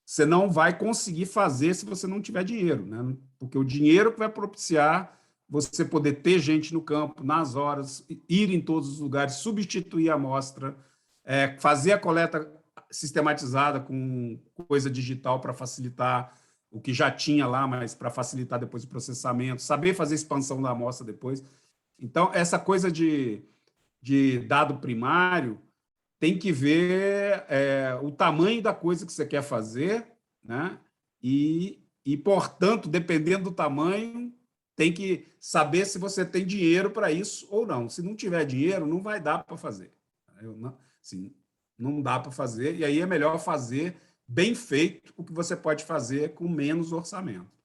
[SPEAKER 3] você não vai conseguir fazer se você não tiver dinheiro, né? Porque o dinheiro que vai propiciar você poder ter gente no campo, nas horas, ir em todos os lugares, substituir a amostra, fazer a coleta sistematizada com coisa digital para facilitar o que já tinha lá, mas para facilitar depois o processamento, saber fazer expansão da amostra depois. Então, essa coisa de dado primário tem que ver o tamanho da coisa que você quer fazer, né? Portanto, dependendo do tamanho, tem que saber se você tem dinheiro para isso ou não. Se não tiver dinheiro, não vai dar para fazer. Assim, não dá para fazer, e aí é melhor fazer bem feito o que você pode fazer com menos orçamento.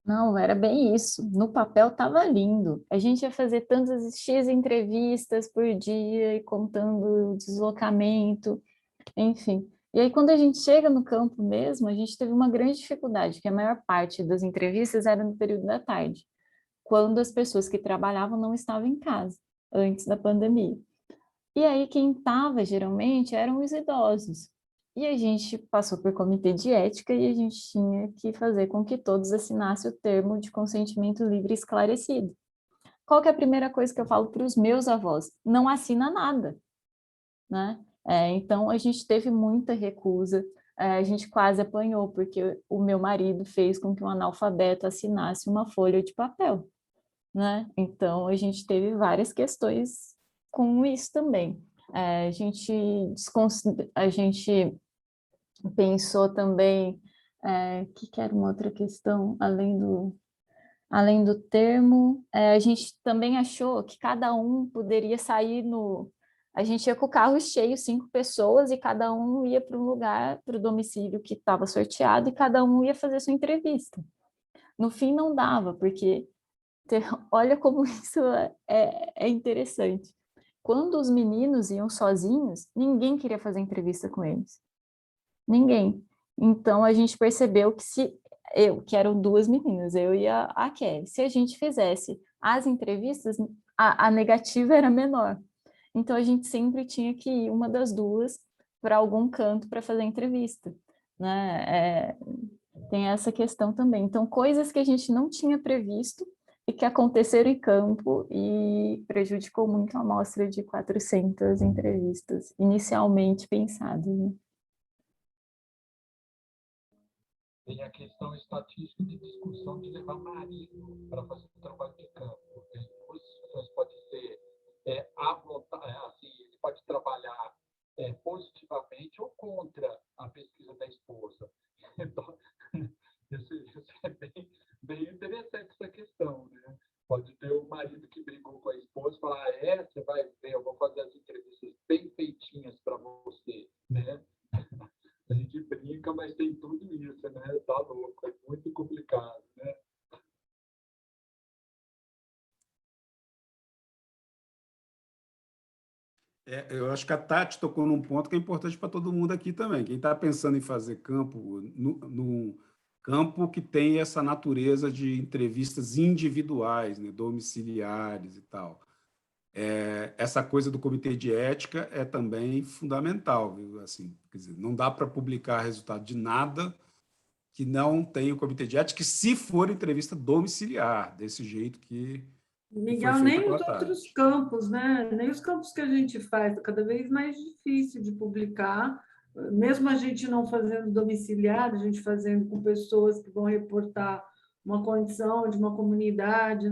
[SPEAKER 1] Não, era bem isso. No papel estava lindo. A gente ia fazer tantas X entrevistas por dia e contando o deslocamento, enfim. E aí, quando a gente chega no campo mesmo, a gente teve uma grande dificuldade, que a maior parte das entrevistas era no período da tarde, quando as pessoas que trabalhavam não estavam em casa, antes da pandemia. E aí, quem estava, geralmente, eram os idosos. E a gente passou por comitê de ética e a gente tinha que fazer com que todos assinassem o termo de consentimento livre e esclarecido. Qual que é a primeira coisa que eu falo para os meus avós? Não assina nada, né? Então, a gente teve muita recusa, a gente quase apanhou, porque o meu marido fez com que um analfabeto assinasse uma folha de papel, né? Então, a gente teve várias questões com isso também. A gente pensou também que era uma outra questão, além do termo, a gente também achou que cada um poderia sair no... A gente ia com o carro cheio, 5 pessoas, e cada um ia para um lugar, para o domicílio que estava sorteado, e cada um ia fazer sua entrevista. No fim, não dava, porque olha como isso é interessante. Quando os meninos iam sozinhos, ninguém queria fazer entrevista com eles. Ninguém. Então, a gente percebeu que eram 2 meninas, eu e a Kelly, se a gente fizesse as entrevistas, a negativa era menor. Então, a gente sempre tinha que ir uma das 2 para algum canto para fazer a entrevista, né? Tem essa questão também. Então, coisas que a gente não tinha previsto e que aconteceram em campo e prejudicou muito a amostra de 400 entrevistas inicialmente pensadas, né?
[SPEAKER 4] Tem a questão estatística de discussão de levar marido para fazer o trabalho de campo. Duas situações podem ser assim, ele pode trabalhar positivamente ou contra a pesquisa da esposa. Então, isso é bem interessante essa questão, né? Pode ter o marido que brigou com a esposa e falar, você vai ver, eu vou fazer as entrevistas bem feitinhas para você, né? A gente brinca, mas tem tudo isso, né? Tá louco, é muito complicado, né?
[SPEAKER 3] Eu acho que a Tati tocou num ponto que é importante para todo mundo aqui também. Quem está pensando em fazer campo, no campo que tem essa natureza de entrevistas individuais, né, domiciliares e tal. Essa coisa do comitê de ética é também fundamental, viu? Assim, quer dizer, não dá para publicar resultado de nada que não tenha o comitê de ética, se for entrevista domiciliar, desse jeito que foi
[SPEAKER 5] Miguel,
[SPEAKER 3] feito
[SPEAKER 5] nem
[SPEAKER 3] pela
[SPEAKER 5] os outros
[SPEAKER 3] Tati.
[SPEAKER 5] campos, né? Nem os campos que a gente faz, é cada vez mais difícil de publicar, mesmo a gente não fazendo domiciliar, a gente fazendo com pessoas que vão reportar uma condição de uma comunidade,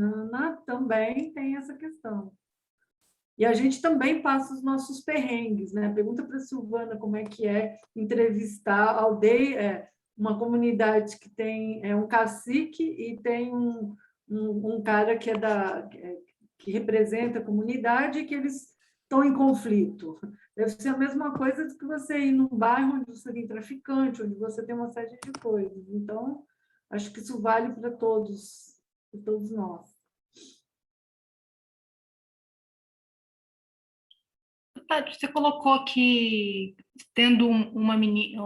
[SPEAKER 5] também tem essa questão. E a gente também passa os nossos perrengues, né? Pergunta para a Silvana como é que é entrevistar aldeia, uma comunidade que tem um cacique e tem um cara que representa a comunidade e que eles estão em conflito. Deve ser a mesma coisa do que você ir num bairro onde você tem traficante, onde você tem uma série de coisas. Então, acho que isso vale para todos nós.
[SPEAKER 2] Tati, você colocou que tendo uma menina,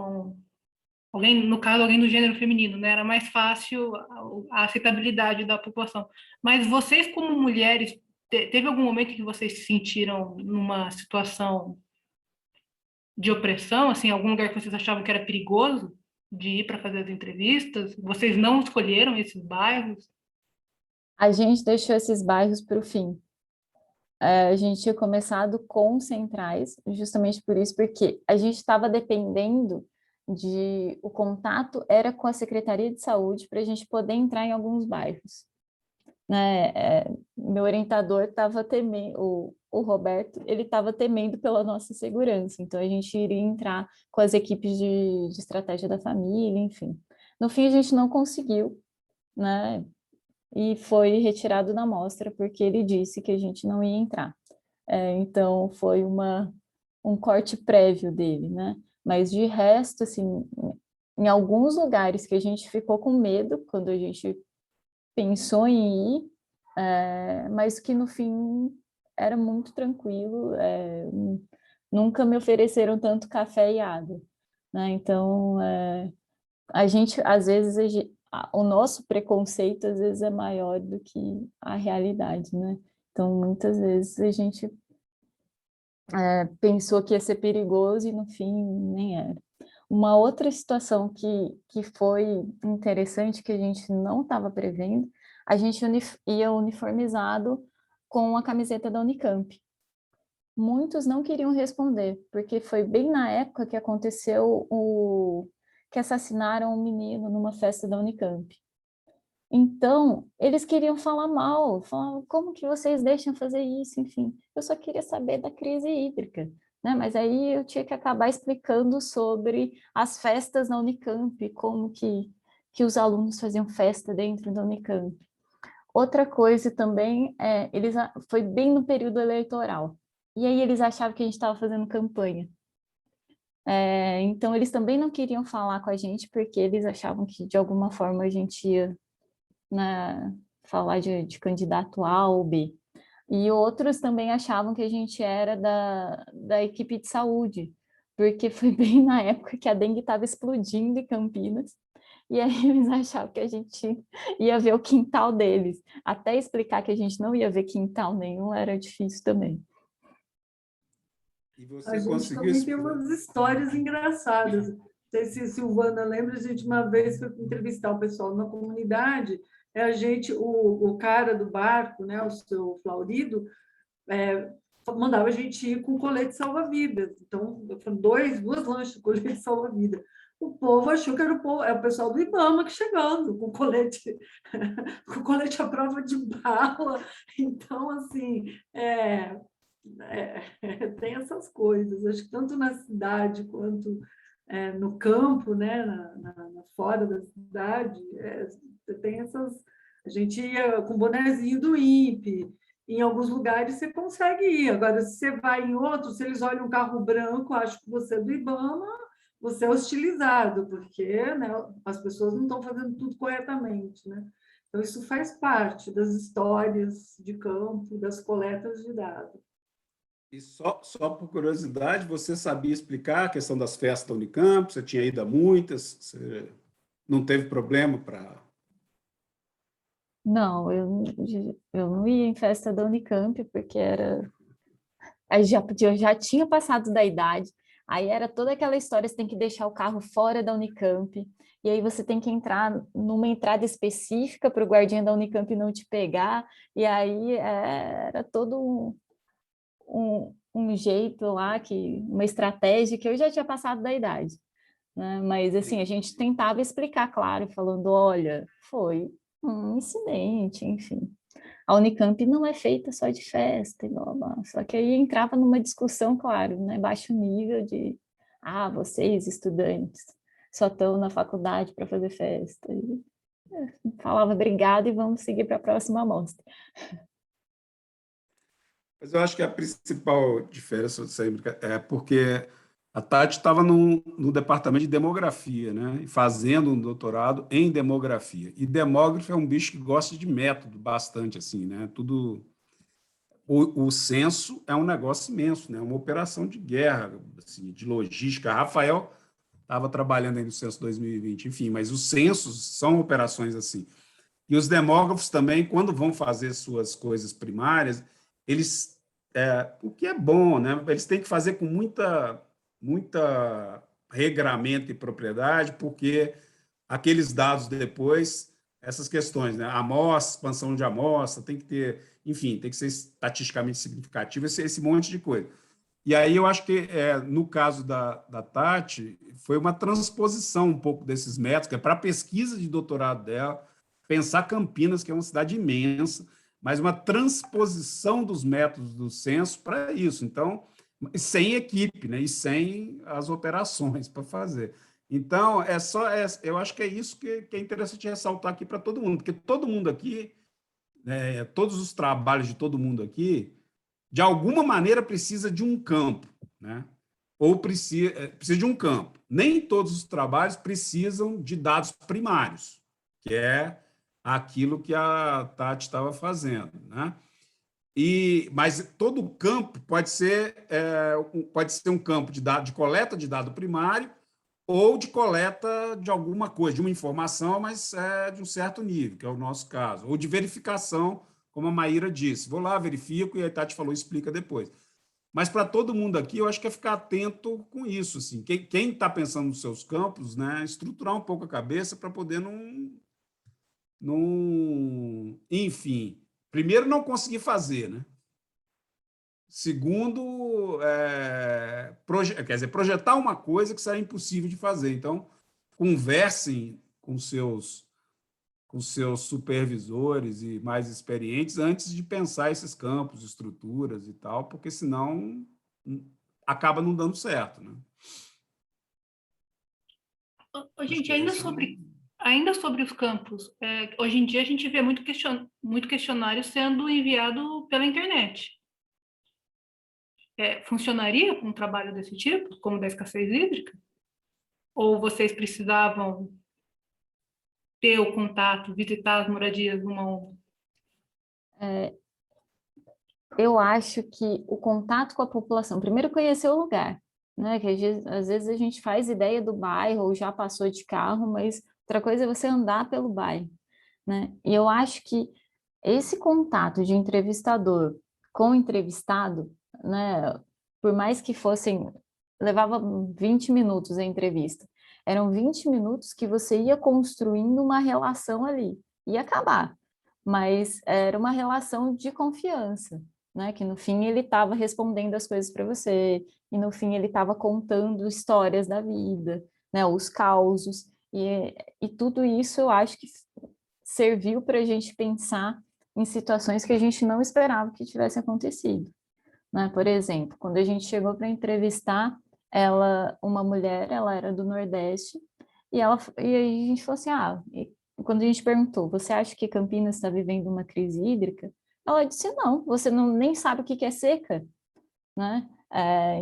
[SPEAKER 2] alguém, no caso, alguém do gênero feminino, né, era mais fácil a aceitabilidade da população. Mas vocês, como mulheres, teve algum momento que vocês se sentiram numa situação de opressão, assim, algum lugar que vocês achavam que era perigoso de ir para fazer as entrevistas? Vocês não escolheram esses bairros?
[SPEAKER 1] A gente deixou esses bairros para o fim. A gente tinha começado com centrais, justamente por isso, porque a gente estava dependendo o contato era com a Secretaria de Saúde para a gente poder entrar em alguns bairros. né? Meu orientador estava temendo, o Roberto, ele estava temendo pela nossa segurança, então a gente iria entrar com as equipes de estratégia da família, enfim. No fim, a gente não conseguiu, né? E foi retirado da amostra porque ele disse que a gente não ia entrar. Então, foi um corte prévio dele, né? Mas de resto, assim, em alguns lugares que a gente ficou com medo quando a gente pensou em ir, mas que no fim era muito tranquilo, nunca me ofereceram tanto café e água, né? Então, a gente, às vezes, o nosso preconceito, às vezes, é maior do que a realidade, né? Então, muitas vezes, a gente pensou que ia ser perigoso e, no fim, nem era. Uma outra situação que foi interessante, que a gente não estava prevendo, a gente ia uniformizado com a camiseta da Unicamp. Muitos não queriam responder, porque foi bem na época que aconteceu que assassinaram um menino numa festa da Unicamp. Então, eles queriam falar mal, falavam, como que vocês deixam fazer isso, enfim. Eu só queria saber da crise hídrica, né? Mas aí eu tinha que acabar explicando sobre as festas na Unicamp, como que os alunos faziam festa dentro da Unicamp. Outra coisa também, foi bem no período eleitoral, e aí eles achavam que a gente estava fazendo campanha. Então, eles também não queriam falar com a gente, porque eles achavam que, de alguma forma, a gente ia, né, falar de candidato A ou B. E outros também achavam que a gente era da equipe de saúde, porque foi bem na época que a dengue estava explodindo em Campinas, e aí eles achavam que a gente ia ver o quintal deles. Até explicar que a gente não ia ver quintal nenhum era difícil também.
[SPEAKER 3] E
[SPEAKER 5] A
[SPEAKER 3] você
[SPEAKER 5] gente
[SPEAKER 3] conseguiu
[SPEAKER 5] também tem umas histórias engraçadas. Não sei se Silvana lembra, a gente uma vez foi entrevistar o pessoal na comunidade, o cara do barco, né, o seu Flaurido, mandava a gente ir com colete salva-vidas. Então, foram duas lanchas de colete salva-vidas. O povo achou que era o pessoal do IBAMA que chegando com colete, com colete à prova de bala. Então, assim, tem essas coisas. Acho que tanto na cidade quanto no campo, né, fora da cidade, tem essas. A gente ia com o bonezinho do INPE. Em alguns lugares você consegue ir. Agora, se você vai em outros, se eles olham um carro branco, acham que você é do IBAMA, você é hostilizado, porque, né, as pessoas não estão fazendo tudo corretamente, né? Então, isso faz parte das histórias de campo, das coletas de dados.
[SPEAKER 3] E só por curiosidade, você sabia explicar a questão das festas da Unicamp? Você tinha ido a muitas? Você não teve problema para...
[SPEAKER 1] Não, eu não ia em festa da Unicamp, porque eu já tinha passado da idade, aí era toda aquela história, você tem que deixar o carro fora da Unicamp, e aí você tem que entrar numa entrada específica para o guardinha da Unicamp não te pegar, e aí era todo um jeito lá, uma estratégia que eu já tinha passado da idade, né? Mas assim, a gente tentava explicar, claro, falando, olha, foi um incidente, enfim. A Unicamp não é feita só de festa e blá, blá. Só que aí entrava numa discussão, claro, né, baixo nível de, vocês, estudantes, só estão na faculdade para fazer festa. E, falava obrigado e vamos seguir para a próxima amostra.
[SPEAKER 3] Mas eu acho que a principal diferença é porque a Tati estava no departamento de demografia, né? Fazendo um doutorado em demografia. E demógrafo é um bicho que gosta de método bastante, assim, né? Tudo. O censo é um negócio imenso, né? Uma operação de guerra, assim, de logística. Rafael estava trabalhando aí no censo 2020, enfim, mas os censos são operações assim. E os demógrafos também, quando vão fazer suas coisas primárias, eles, o que é bom, né? Eles têm que fazer com muita regramento e propriedade, porque aqueles dados depois, essas questões, né? Amostra, expansão de amostra, tem que ter, enfim, tem que ser estatisticamente significativo, esse monte de coisa. E aí eu acho que, no caso da Tati, foi uma transposição um pouco desses métodos, que é para a pesquisa de doutorado dela, pensar Campinas, que é uma cidade imensa, mas uma transposição dos métodos do censo para isso. Então, sem equipe, né? E sem as operações para fazer. Então, eu acho que é isso que é interessante ressaltar aqui para todo mundo, porque todo mundo aqui, todos os trabalhos de todo mundo aqui, de alguma maneira precisa de um campo, né? Ou precisa de um campo. Nem todos os trabalhos precisam de dados primários, que é aquilo que a Tati estava fazendo, né? Mas todo campo pode ser um campo de coleta de dado primário ou de coleta de alguma coisa, de uma informação, mas de um certo nível, que é o nosso caso, ou de verificação, como a Maíra disse. Vou lá, verifico, e a Tati falou, explica depois. Mas para todo mundo aqui, eu acho que é ficar atento com isso. Assim. Quem está pensando nos seus campos, né, estruturar um pouco a cabeça para poder enfim, primeiro, não conseguir fazer, né? Segundo, quer dizer, projetar uma coisa que será impossível de fazer. Então, conversem com seus supervisores e mais experientes antes de pensar esses campos, estruturas e tal, porque senão acaba não dando certo, né?
[SPEAKER 2] Gente, ainda sobre os campos, hoje em dia a gente vê muito questionário sendo enviado pela internet. Funcionaria com um trabalho desse tipo, como da escassez hídrica? Ou vocês precisavam ter o contato, visitar as moradias uma a uma?
[SPEAKER 1] Eu acho que o contato com a população, primeiro conhecer o lugar, né? Que às vezes a gente faz ideia do bairro ou já passou de carro, mas outra coisa é você andar pelo bairro, né? E eu acho que esse contato de entrevistador com entrevistado, né? Por mais que levava 20 minutos a entrevista, eram 20 minutos que você ia construindo uma relação ali, ia acabar, mas era uma relação de confiança, né? Que no fim ele estava respondendo as coisas para você, e no fim ele estava contando histórias da vida, né? Os causos, e tudo isso eu acho que serviu para a gente pensar em situações que a gente não esperava que tivesse acontecido, né? Por exemplo, quando a gente chegou para entrevistar uma mulher, ela era do Nordeste, e aí a gente falou assim, quando a gente perguntou, você acha que Campinas está vivendo uma crise hídrica? Ela disse, não, você nem sabe o que é seca, né?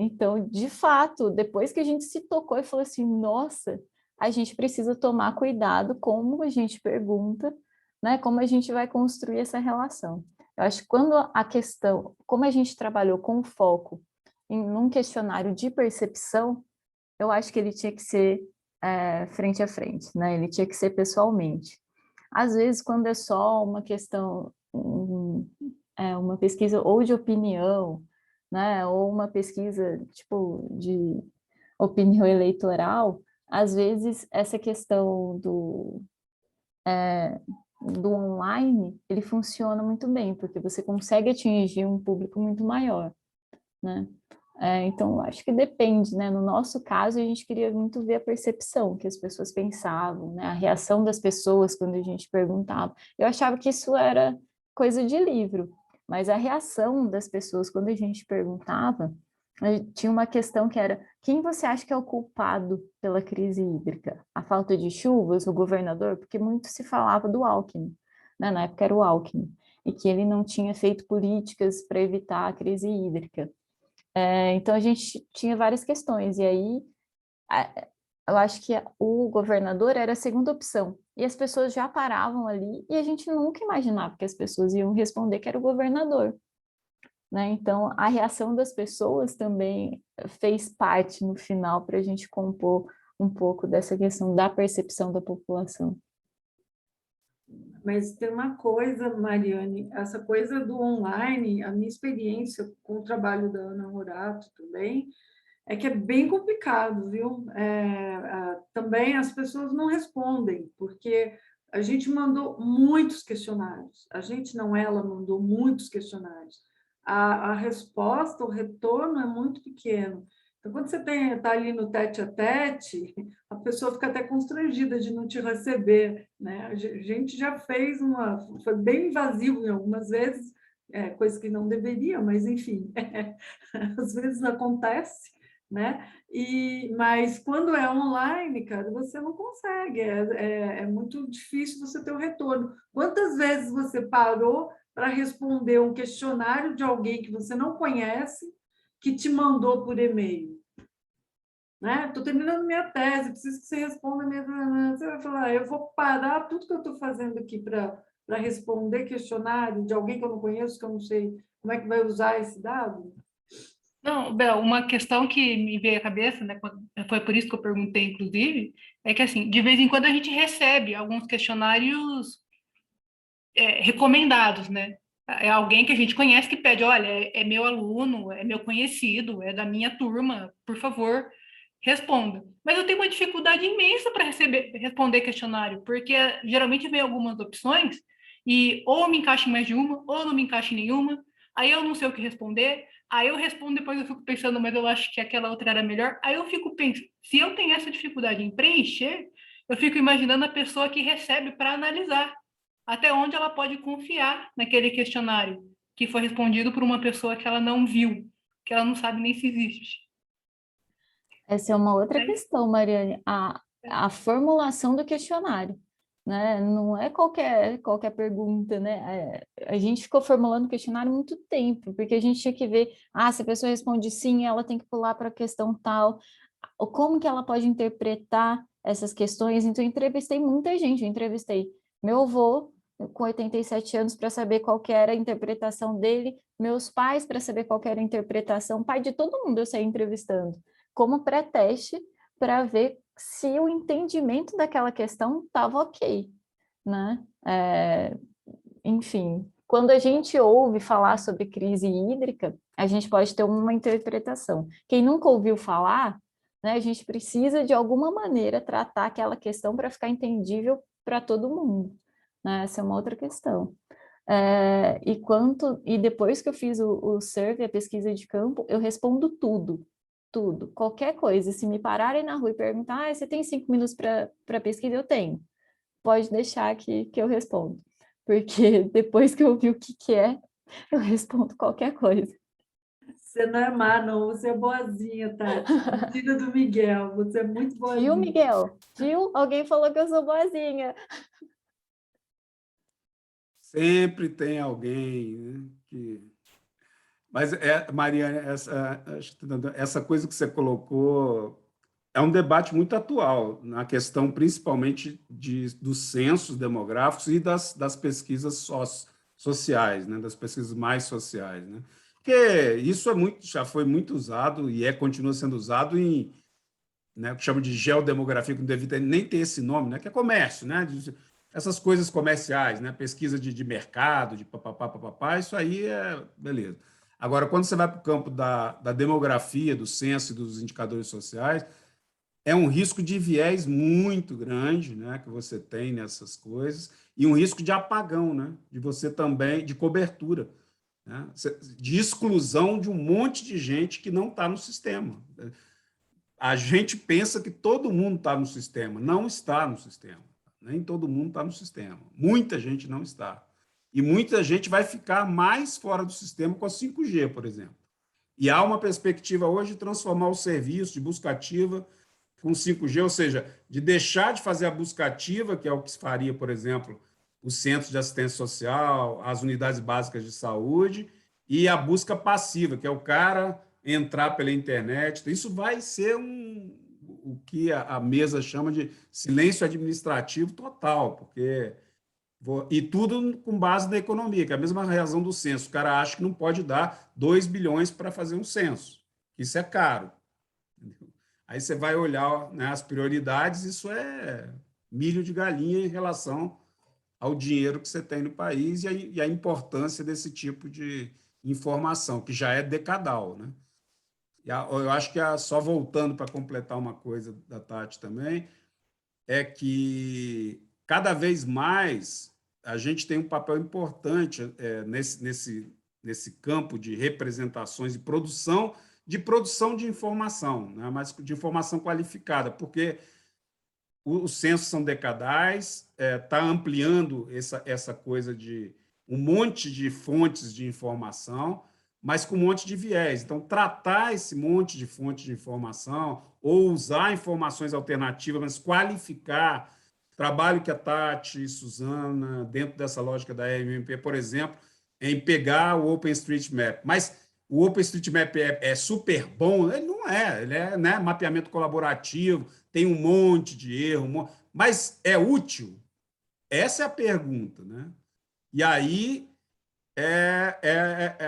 [SPEAKER 1] Então, de fato, depois que a gente se tocou e falou assim, nossa, a gente precisa tomar cuidado como a gente pergunta, né? Como a gente vai construir essa relação. Eu acho que quando como a gente trabalhou com foco num questionário de percepção, eu acho que ele tinha que ser frente a frente, né? Ele tinha que ser pessoalmente. Às vezes, quando é só uma questão, uma pesquisa ou de opinião, né? Ou uma pesquisa tipo de opinião eleitoral, às vezes essa questão do online, ele funciona muito bem, porque você consegue atingir um público muito maior, né? Então, acho que depende, né? No nosso caso, a gente queria muito ver a percepção que as pessoas pensavam, né? A reação das pessoas quando a gente perguntava. Eu achava que isso era coisa de livro, mas a reação das pessoas quando a gente perguntava, tinha uma questão que era, quem você acha que é o culpado pela crise hídrica? A falta de chuvas, o governador? Porque muito se falava do Alckmin, né? Na época era o Alckmin, e que ele não tinha feito políticas para evitar a crise hídrica. Então, a gente tinha várias questões, e aí eu acho que o governador era a segunda opção, e as pessoas já paravam ali, e a gente nunca imaginava que as pessoas iam responder que era o governador, né? Então, a reação das pessoas também fez parte, no final, para a gente compor um pouco dessa questão da percepção da população.
[SPEAKER 5] Mas tem uma coisa, Mariane, essa coisa do online, a minha experiência com o trabalho da Ana Morato também, é que é bem complicado, viu? Também as pessoas não respondem, porque a gente mandou muitos questionários. A gente não, ela mandou muitos questionários. A resposta, o retorno é muito pequeno. Então, quando você está ali no tete-a-tete, a pessoa fica até constrangida de não te receber, né? A gente já fez foi bem invasivo em algumas vezes, coisa que não deveria, mas enfim, às vezes acontece, né? Mas quando é online, cara, você não consegue, é muito difícil você ter um retorno. Quantas vezes você parou para responder um questionário de alguém que você não conhece, que te mandou por e-mail? Né? Estou terminando minha tese, preciso que você responda a minha... Você vai falar, eu vou parar tudo que eu estou fazendo aqui para responder questionário de alguém que eu não conheço, que eu não sei como é que vai usar esse dado?
[SPEAKER 2] Não, Bel, uma questão que me veio à cabeça, né, foi por isso que eu perguntei, inclusive, é que, assim, de vez em quando a gente recebe alguns questionários recomendados, né? É alguém que a gente conhece que pede, olha, é meu aluno, é meu conhecido, é da minha turma, por favor, responda. Mas eu tenho uma dificuldade imensa para responder questionário, porque geralmente vem algumas opções e ou me encaixa em mais de uma, ou não me encaixa em nenhuma, aí eu não sei o que responder, aí eu respondo, depois eu fico pensando, mas eu acho que aquela outra era melhor, aí eu fico pensando, se eu tenho essa dificuldade em preencher, eu fico imaginando a pessoa que recebe para analisar até onde ela pode confiar naquele questionário que foi respondido por uma pessoa que ela não viu, que ela não sabe nem se existe.
[SPEAKER 1] Essa é uma outra questão, Mariane, a formulação do questionário, né? Não é qualquer pergunta, né? A gente ficou formulando o questionário muito tempo, porque a gente tinha que ver, se a pessoa responde sim, ela tem que pular para a questão tal, como que ela pode interpretar essas questões. Então, eu entrevistei muita gente, eu entrevistei meu avô, com 87 anos, para saber qual que era a interpretação dele, meus pais, para saber qual que era a interpretação, pai de todo mundo eu saí entrevistando, como pré-teste, para ver se o entendimento daquela questão estava ok, né? Enfim, quando a gente ouve falar sobre crise hídrica, a gente pode ter uma interpretação. Quem nunca ouviu falar, né, a gente precisa, de alguma maneira, tratar aquela questão para ficar entendível para todo mundo, né? Essa é uma outra questão. E depois que eu fiz o survey, a pesquisa de campo, eu respondo tudo, qualquer coisa. Se me pararem na rua e perguntar, você tem 5 minutos para pesquisa? Eu tenho. Pode deixar que eu respondo. Porque depois que eu vi o que é, eu respondo qualquer coisa.
[SPEAKER 5] Você não é má, não. Você é boazinha, Tati. Filha do Miguel. Você é muito boazinha.
[SPEAKER 1] Viu, Miguel? Viu? Alguém falou que eu sou boazinha.
[SPEAKER 3] Sempre tem alguém, né, que... Mas, Mariana, essa coisa que você colocou é um debate muito atual, na questão principalmente dos censos demográficos e das pesquisas sociais, né, das pesquisas mais sociais, né? Porque isso já foi muito usado e continua sendo usado em, né, o que chama de geodemografia, que não deve nem ter esse nome, né, que é comércio, né, essas coisas comerciais, né, pesquisa de mercado, de papapá, isso aí é beleza. Agora, quando você vai para o campo da demografia, do censo e dos indicadores sociais, é um risco de viés muito grande, né, que você tem nessas coisas, e um risco de apagão, né, de você também, de cobertura, né, de exclusão de um monte de gente que não está no sistema. A gente pensa que todo mundo está no sistema, não está no sistema. Nem todo mundo está no sistema. Muita gente não está. E muita gente vai ficar mais fora do sistema com a 5G, por exemplo. E há uma perspectiva hoje de transformar o serviço de busca ativa com 5G, ou seja, de deixar de fazer a busca ativa, que é o que se faria, por exemplo, os centros de assistência social, as unidades básicas de saúde, e a busca passiva, que é o cara entrar pela internet. Isso vai ser o que a mesa chama de silêncio administrativo total, porque... E tudo com base na economia, que é a mesma razão do censo. O cara acha que não pode dar 2 bilhões para fazer um censo. Isso é caro. Aí você vai olhar, né, as prioridades, isso é milho de galinha em relação ao dinheiro que você tem no país e a importância desse tipo de informação, que já é decadal, né? Eu acho que, só voltando para completar uma coisa da Tati também, é que cada vez mais a gente tem um papel importante nesse campo de representações e produção de produção de informação, né? Mas de informação qualificada, porque os censos são decadais, está ampliando essa coisa de um monte de fontes de informação, mas com um monte de viés. Então, tratar esse monte de fontes de informação ou usar informações alternativas, mas qualificar o trabalho que a Tati e Suzana, dentro dessa lógica da RMP, por exemplo, em pegar o OpenStreetMap. Mas o OpenStreetMap é super bom? Ele não é. Ele é, né, mapeamento colaborativo, tem um monte de erro, mas é útil? Essa é a pergunta, né? E aí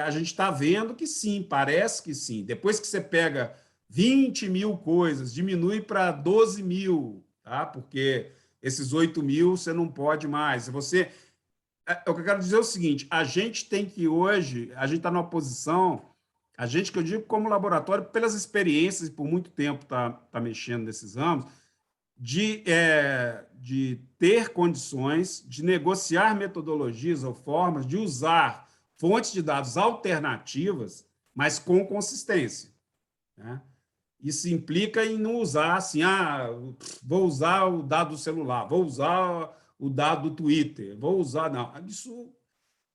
[SPEAKER 3] a gente está vendo que sim, parece que sim. Depois que você pega 20 mil coisas, diminui para 12 mil, tá? Porque esses 8 mil você não pode mais. O que eu quero dizer é o seguinte, a gente tem que hoje, a gente está numa posição, a gente que eu digo como laboratório, pelas experiências, e por muito tempo tá mexendo nesses ramos, de ter condições de negociar metodologias ou formas de usar fontes de dados alternativas, mas com consistência, né? Isso implica em não usar assim, vou usar o dado do celular, vou usar o dado do Twitter, vou usar... Não, isso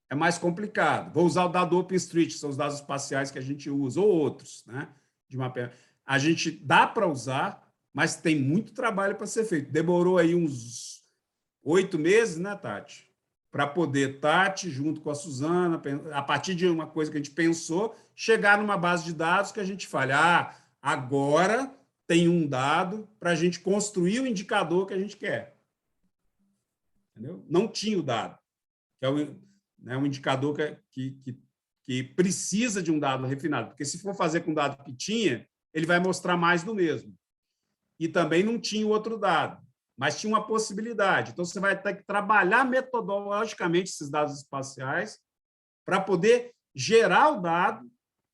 [SPEAKER 3] é mais complicado. Vou usar o dado do OpenStreet, são os dados espaciais que a gente usa, ou outros, né? A gente dá para usar, mas tem muito trabalho para ser feito. Demorou aí uns 8 meses, né, Tati? Para poder, Tati, junto com a Suzana, a partir de uma coisa que a gente pensou, chegar numa base de dados que a gente fala, agora tem um dado para a gente construir o indicador que a gente quer. Entendeu? Não tinha o dado, que é um indicador que precisa de um dado refinado, porque se for fazer com o dado que tinha, ele vai mostrar mais do mesmo. E também não tinha o outro dado, mas tinha uma possibilidade. Então, você vai ter que trabalhar metodologicamente esses dados espaciais para poder gerar o dado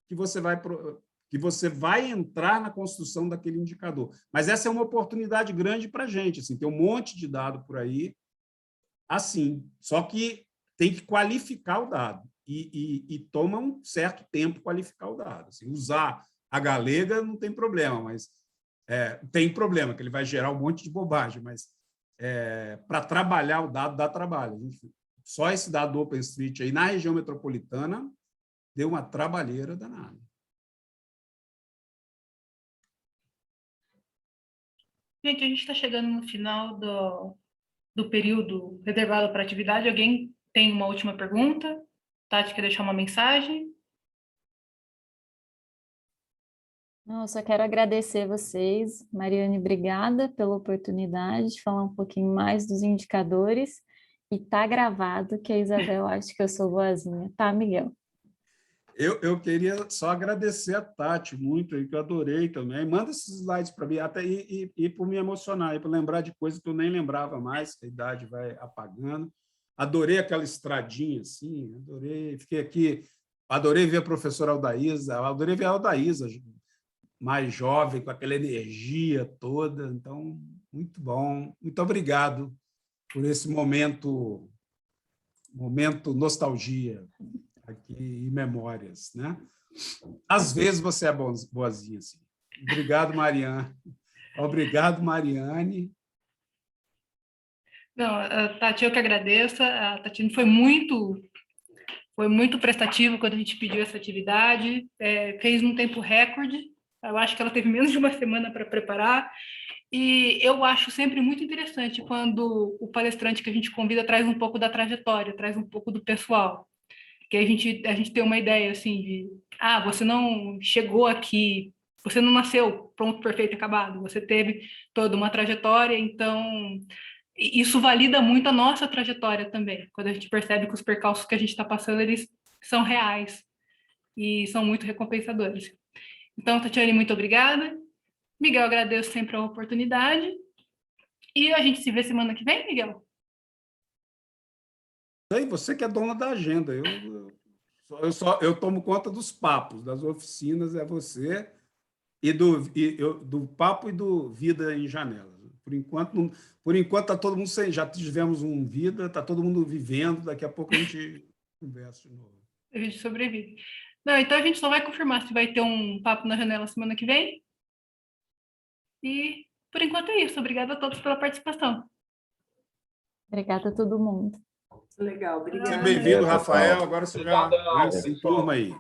[SPEAKER 3] que você vai entrar na construção daquele indicador. Mas essa é uma oportunidade grande para a gente. Assim, tem um monte de dado por aí, assim, só que tem que qualificar o dado. E toma um certo tempo qualificar o dado. Assim, usar a galega não tem problema, mas tem problema, que ele vai gerar um monte de bobagem, mas para trabalhar o dado dá trabalho. Só esse dado do OpenStreet aí na região metropolitana deu uma trabalheira danada.
[SPEAKER 2] Gente, a gente está chegando no final do período reservado para atividade. Alguém tem uma última pergunta? Tati, quer deixar uma mensagem?
[SPEAKER 1] Não, eu só quero agradecer vocês. Mariane, obrigada pela oportunidade de falar um pouquinho mais dos indicadores. E tá gravado que a Isabel acha que eu sou boazinha. Tá, Miguel?
[SPEAKER 3] Eu queria só agradecer a Tati muito, que eu adorei também. Manda esses slides para mim, até por me emocionar, para lembrar de coisas que eu nem lembrava mais, que a idade vai apagando. Adorei aquela estradinha, assim, adorei. Fiquei aqui, adorei ver a professora Aldaísa, adorei ver a Aldaísa, mais jovem, com aquela energia toda. Então, muito bom. Muito obrigado por esse momento nostalgia aqui e memórias, né? Às vezes você é boazinha, assim. Obrigado, Mariane. Obrigado, Mariane.
[SPEAKER 2] Não, Tati, eu que agradeço. A Tati foi muito prestativa quando a gente pediu essa atividade, fez num tempo recorde. Eu acho que ela teve menos de uma semana para preparar. E eu acho sempre muito interessante quando o palestrante que a gente convida traz um pouco da trajetória, traz um pouco do pessoal. Que a gente tem uma ideia assim de, você não chegou aqui, você não nasceu pronto, perfeito, acabado, você teve toda uma trajetória, então isso valida muito a nossa trajetória também, quando a gente percebe que os percalços que a gente está passando, eles são reais e são muito recompensadores. Então, Tatiane, muito obrigada. Miguel, agradeço sempre a oportunidade. E a gente se vê semana que vem, Miguel?
[SPEAKER 3] Você que é dona da agenda. Eu tomo conta dos papos, das oficinas, é você, e do papo e do Vida em Janelas. Por enquanto está todo mundo sem, já tivemos um Vida, está todo mundo vivendo, daqui a pouco a gente conversa de novo.
[SPEAKER 2] A gente sobrevive. Não, então a gente só vai confirmar se vai ter um papo na janela semana que vem. E, por enquanto, é isso. Obrigada a todos pela participação.
[SPEAKER 1] Obrigada a todo mundo.
[SPEAKER 5] Legal,
[SPEAKER 3] Seja
[SPEAKER 5] obrigada.
[SPEAKER 3] bem-vindo,
[SPEAKER 6] pessoal.
[SPEAKER 3] Rafael. Agora você já
[SPEAKER 4] Obrigado,
[SPEAKER 3] se
[SPEAKER 4] pessoal.
[SPEAKER 3] turma aí.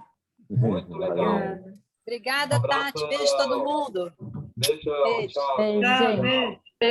[SPEAKER 4] Muito legal.
[SPEAKER 5] Obrigada.
[SPEAKER 9] Obrigada, Tati. Beijo todo mundo.
[SPEAKER 4] Beijo,
[SPEAKER 9] Beijo.
[SPEAKER 4] tchau.
[SPEAKER 1] Beijo,
[SPEAKER 5] Tchau,
[SPEAKER 1] gente.
[SPEAKER 5] beijo.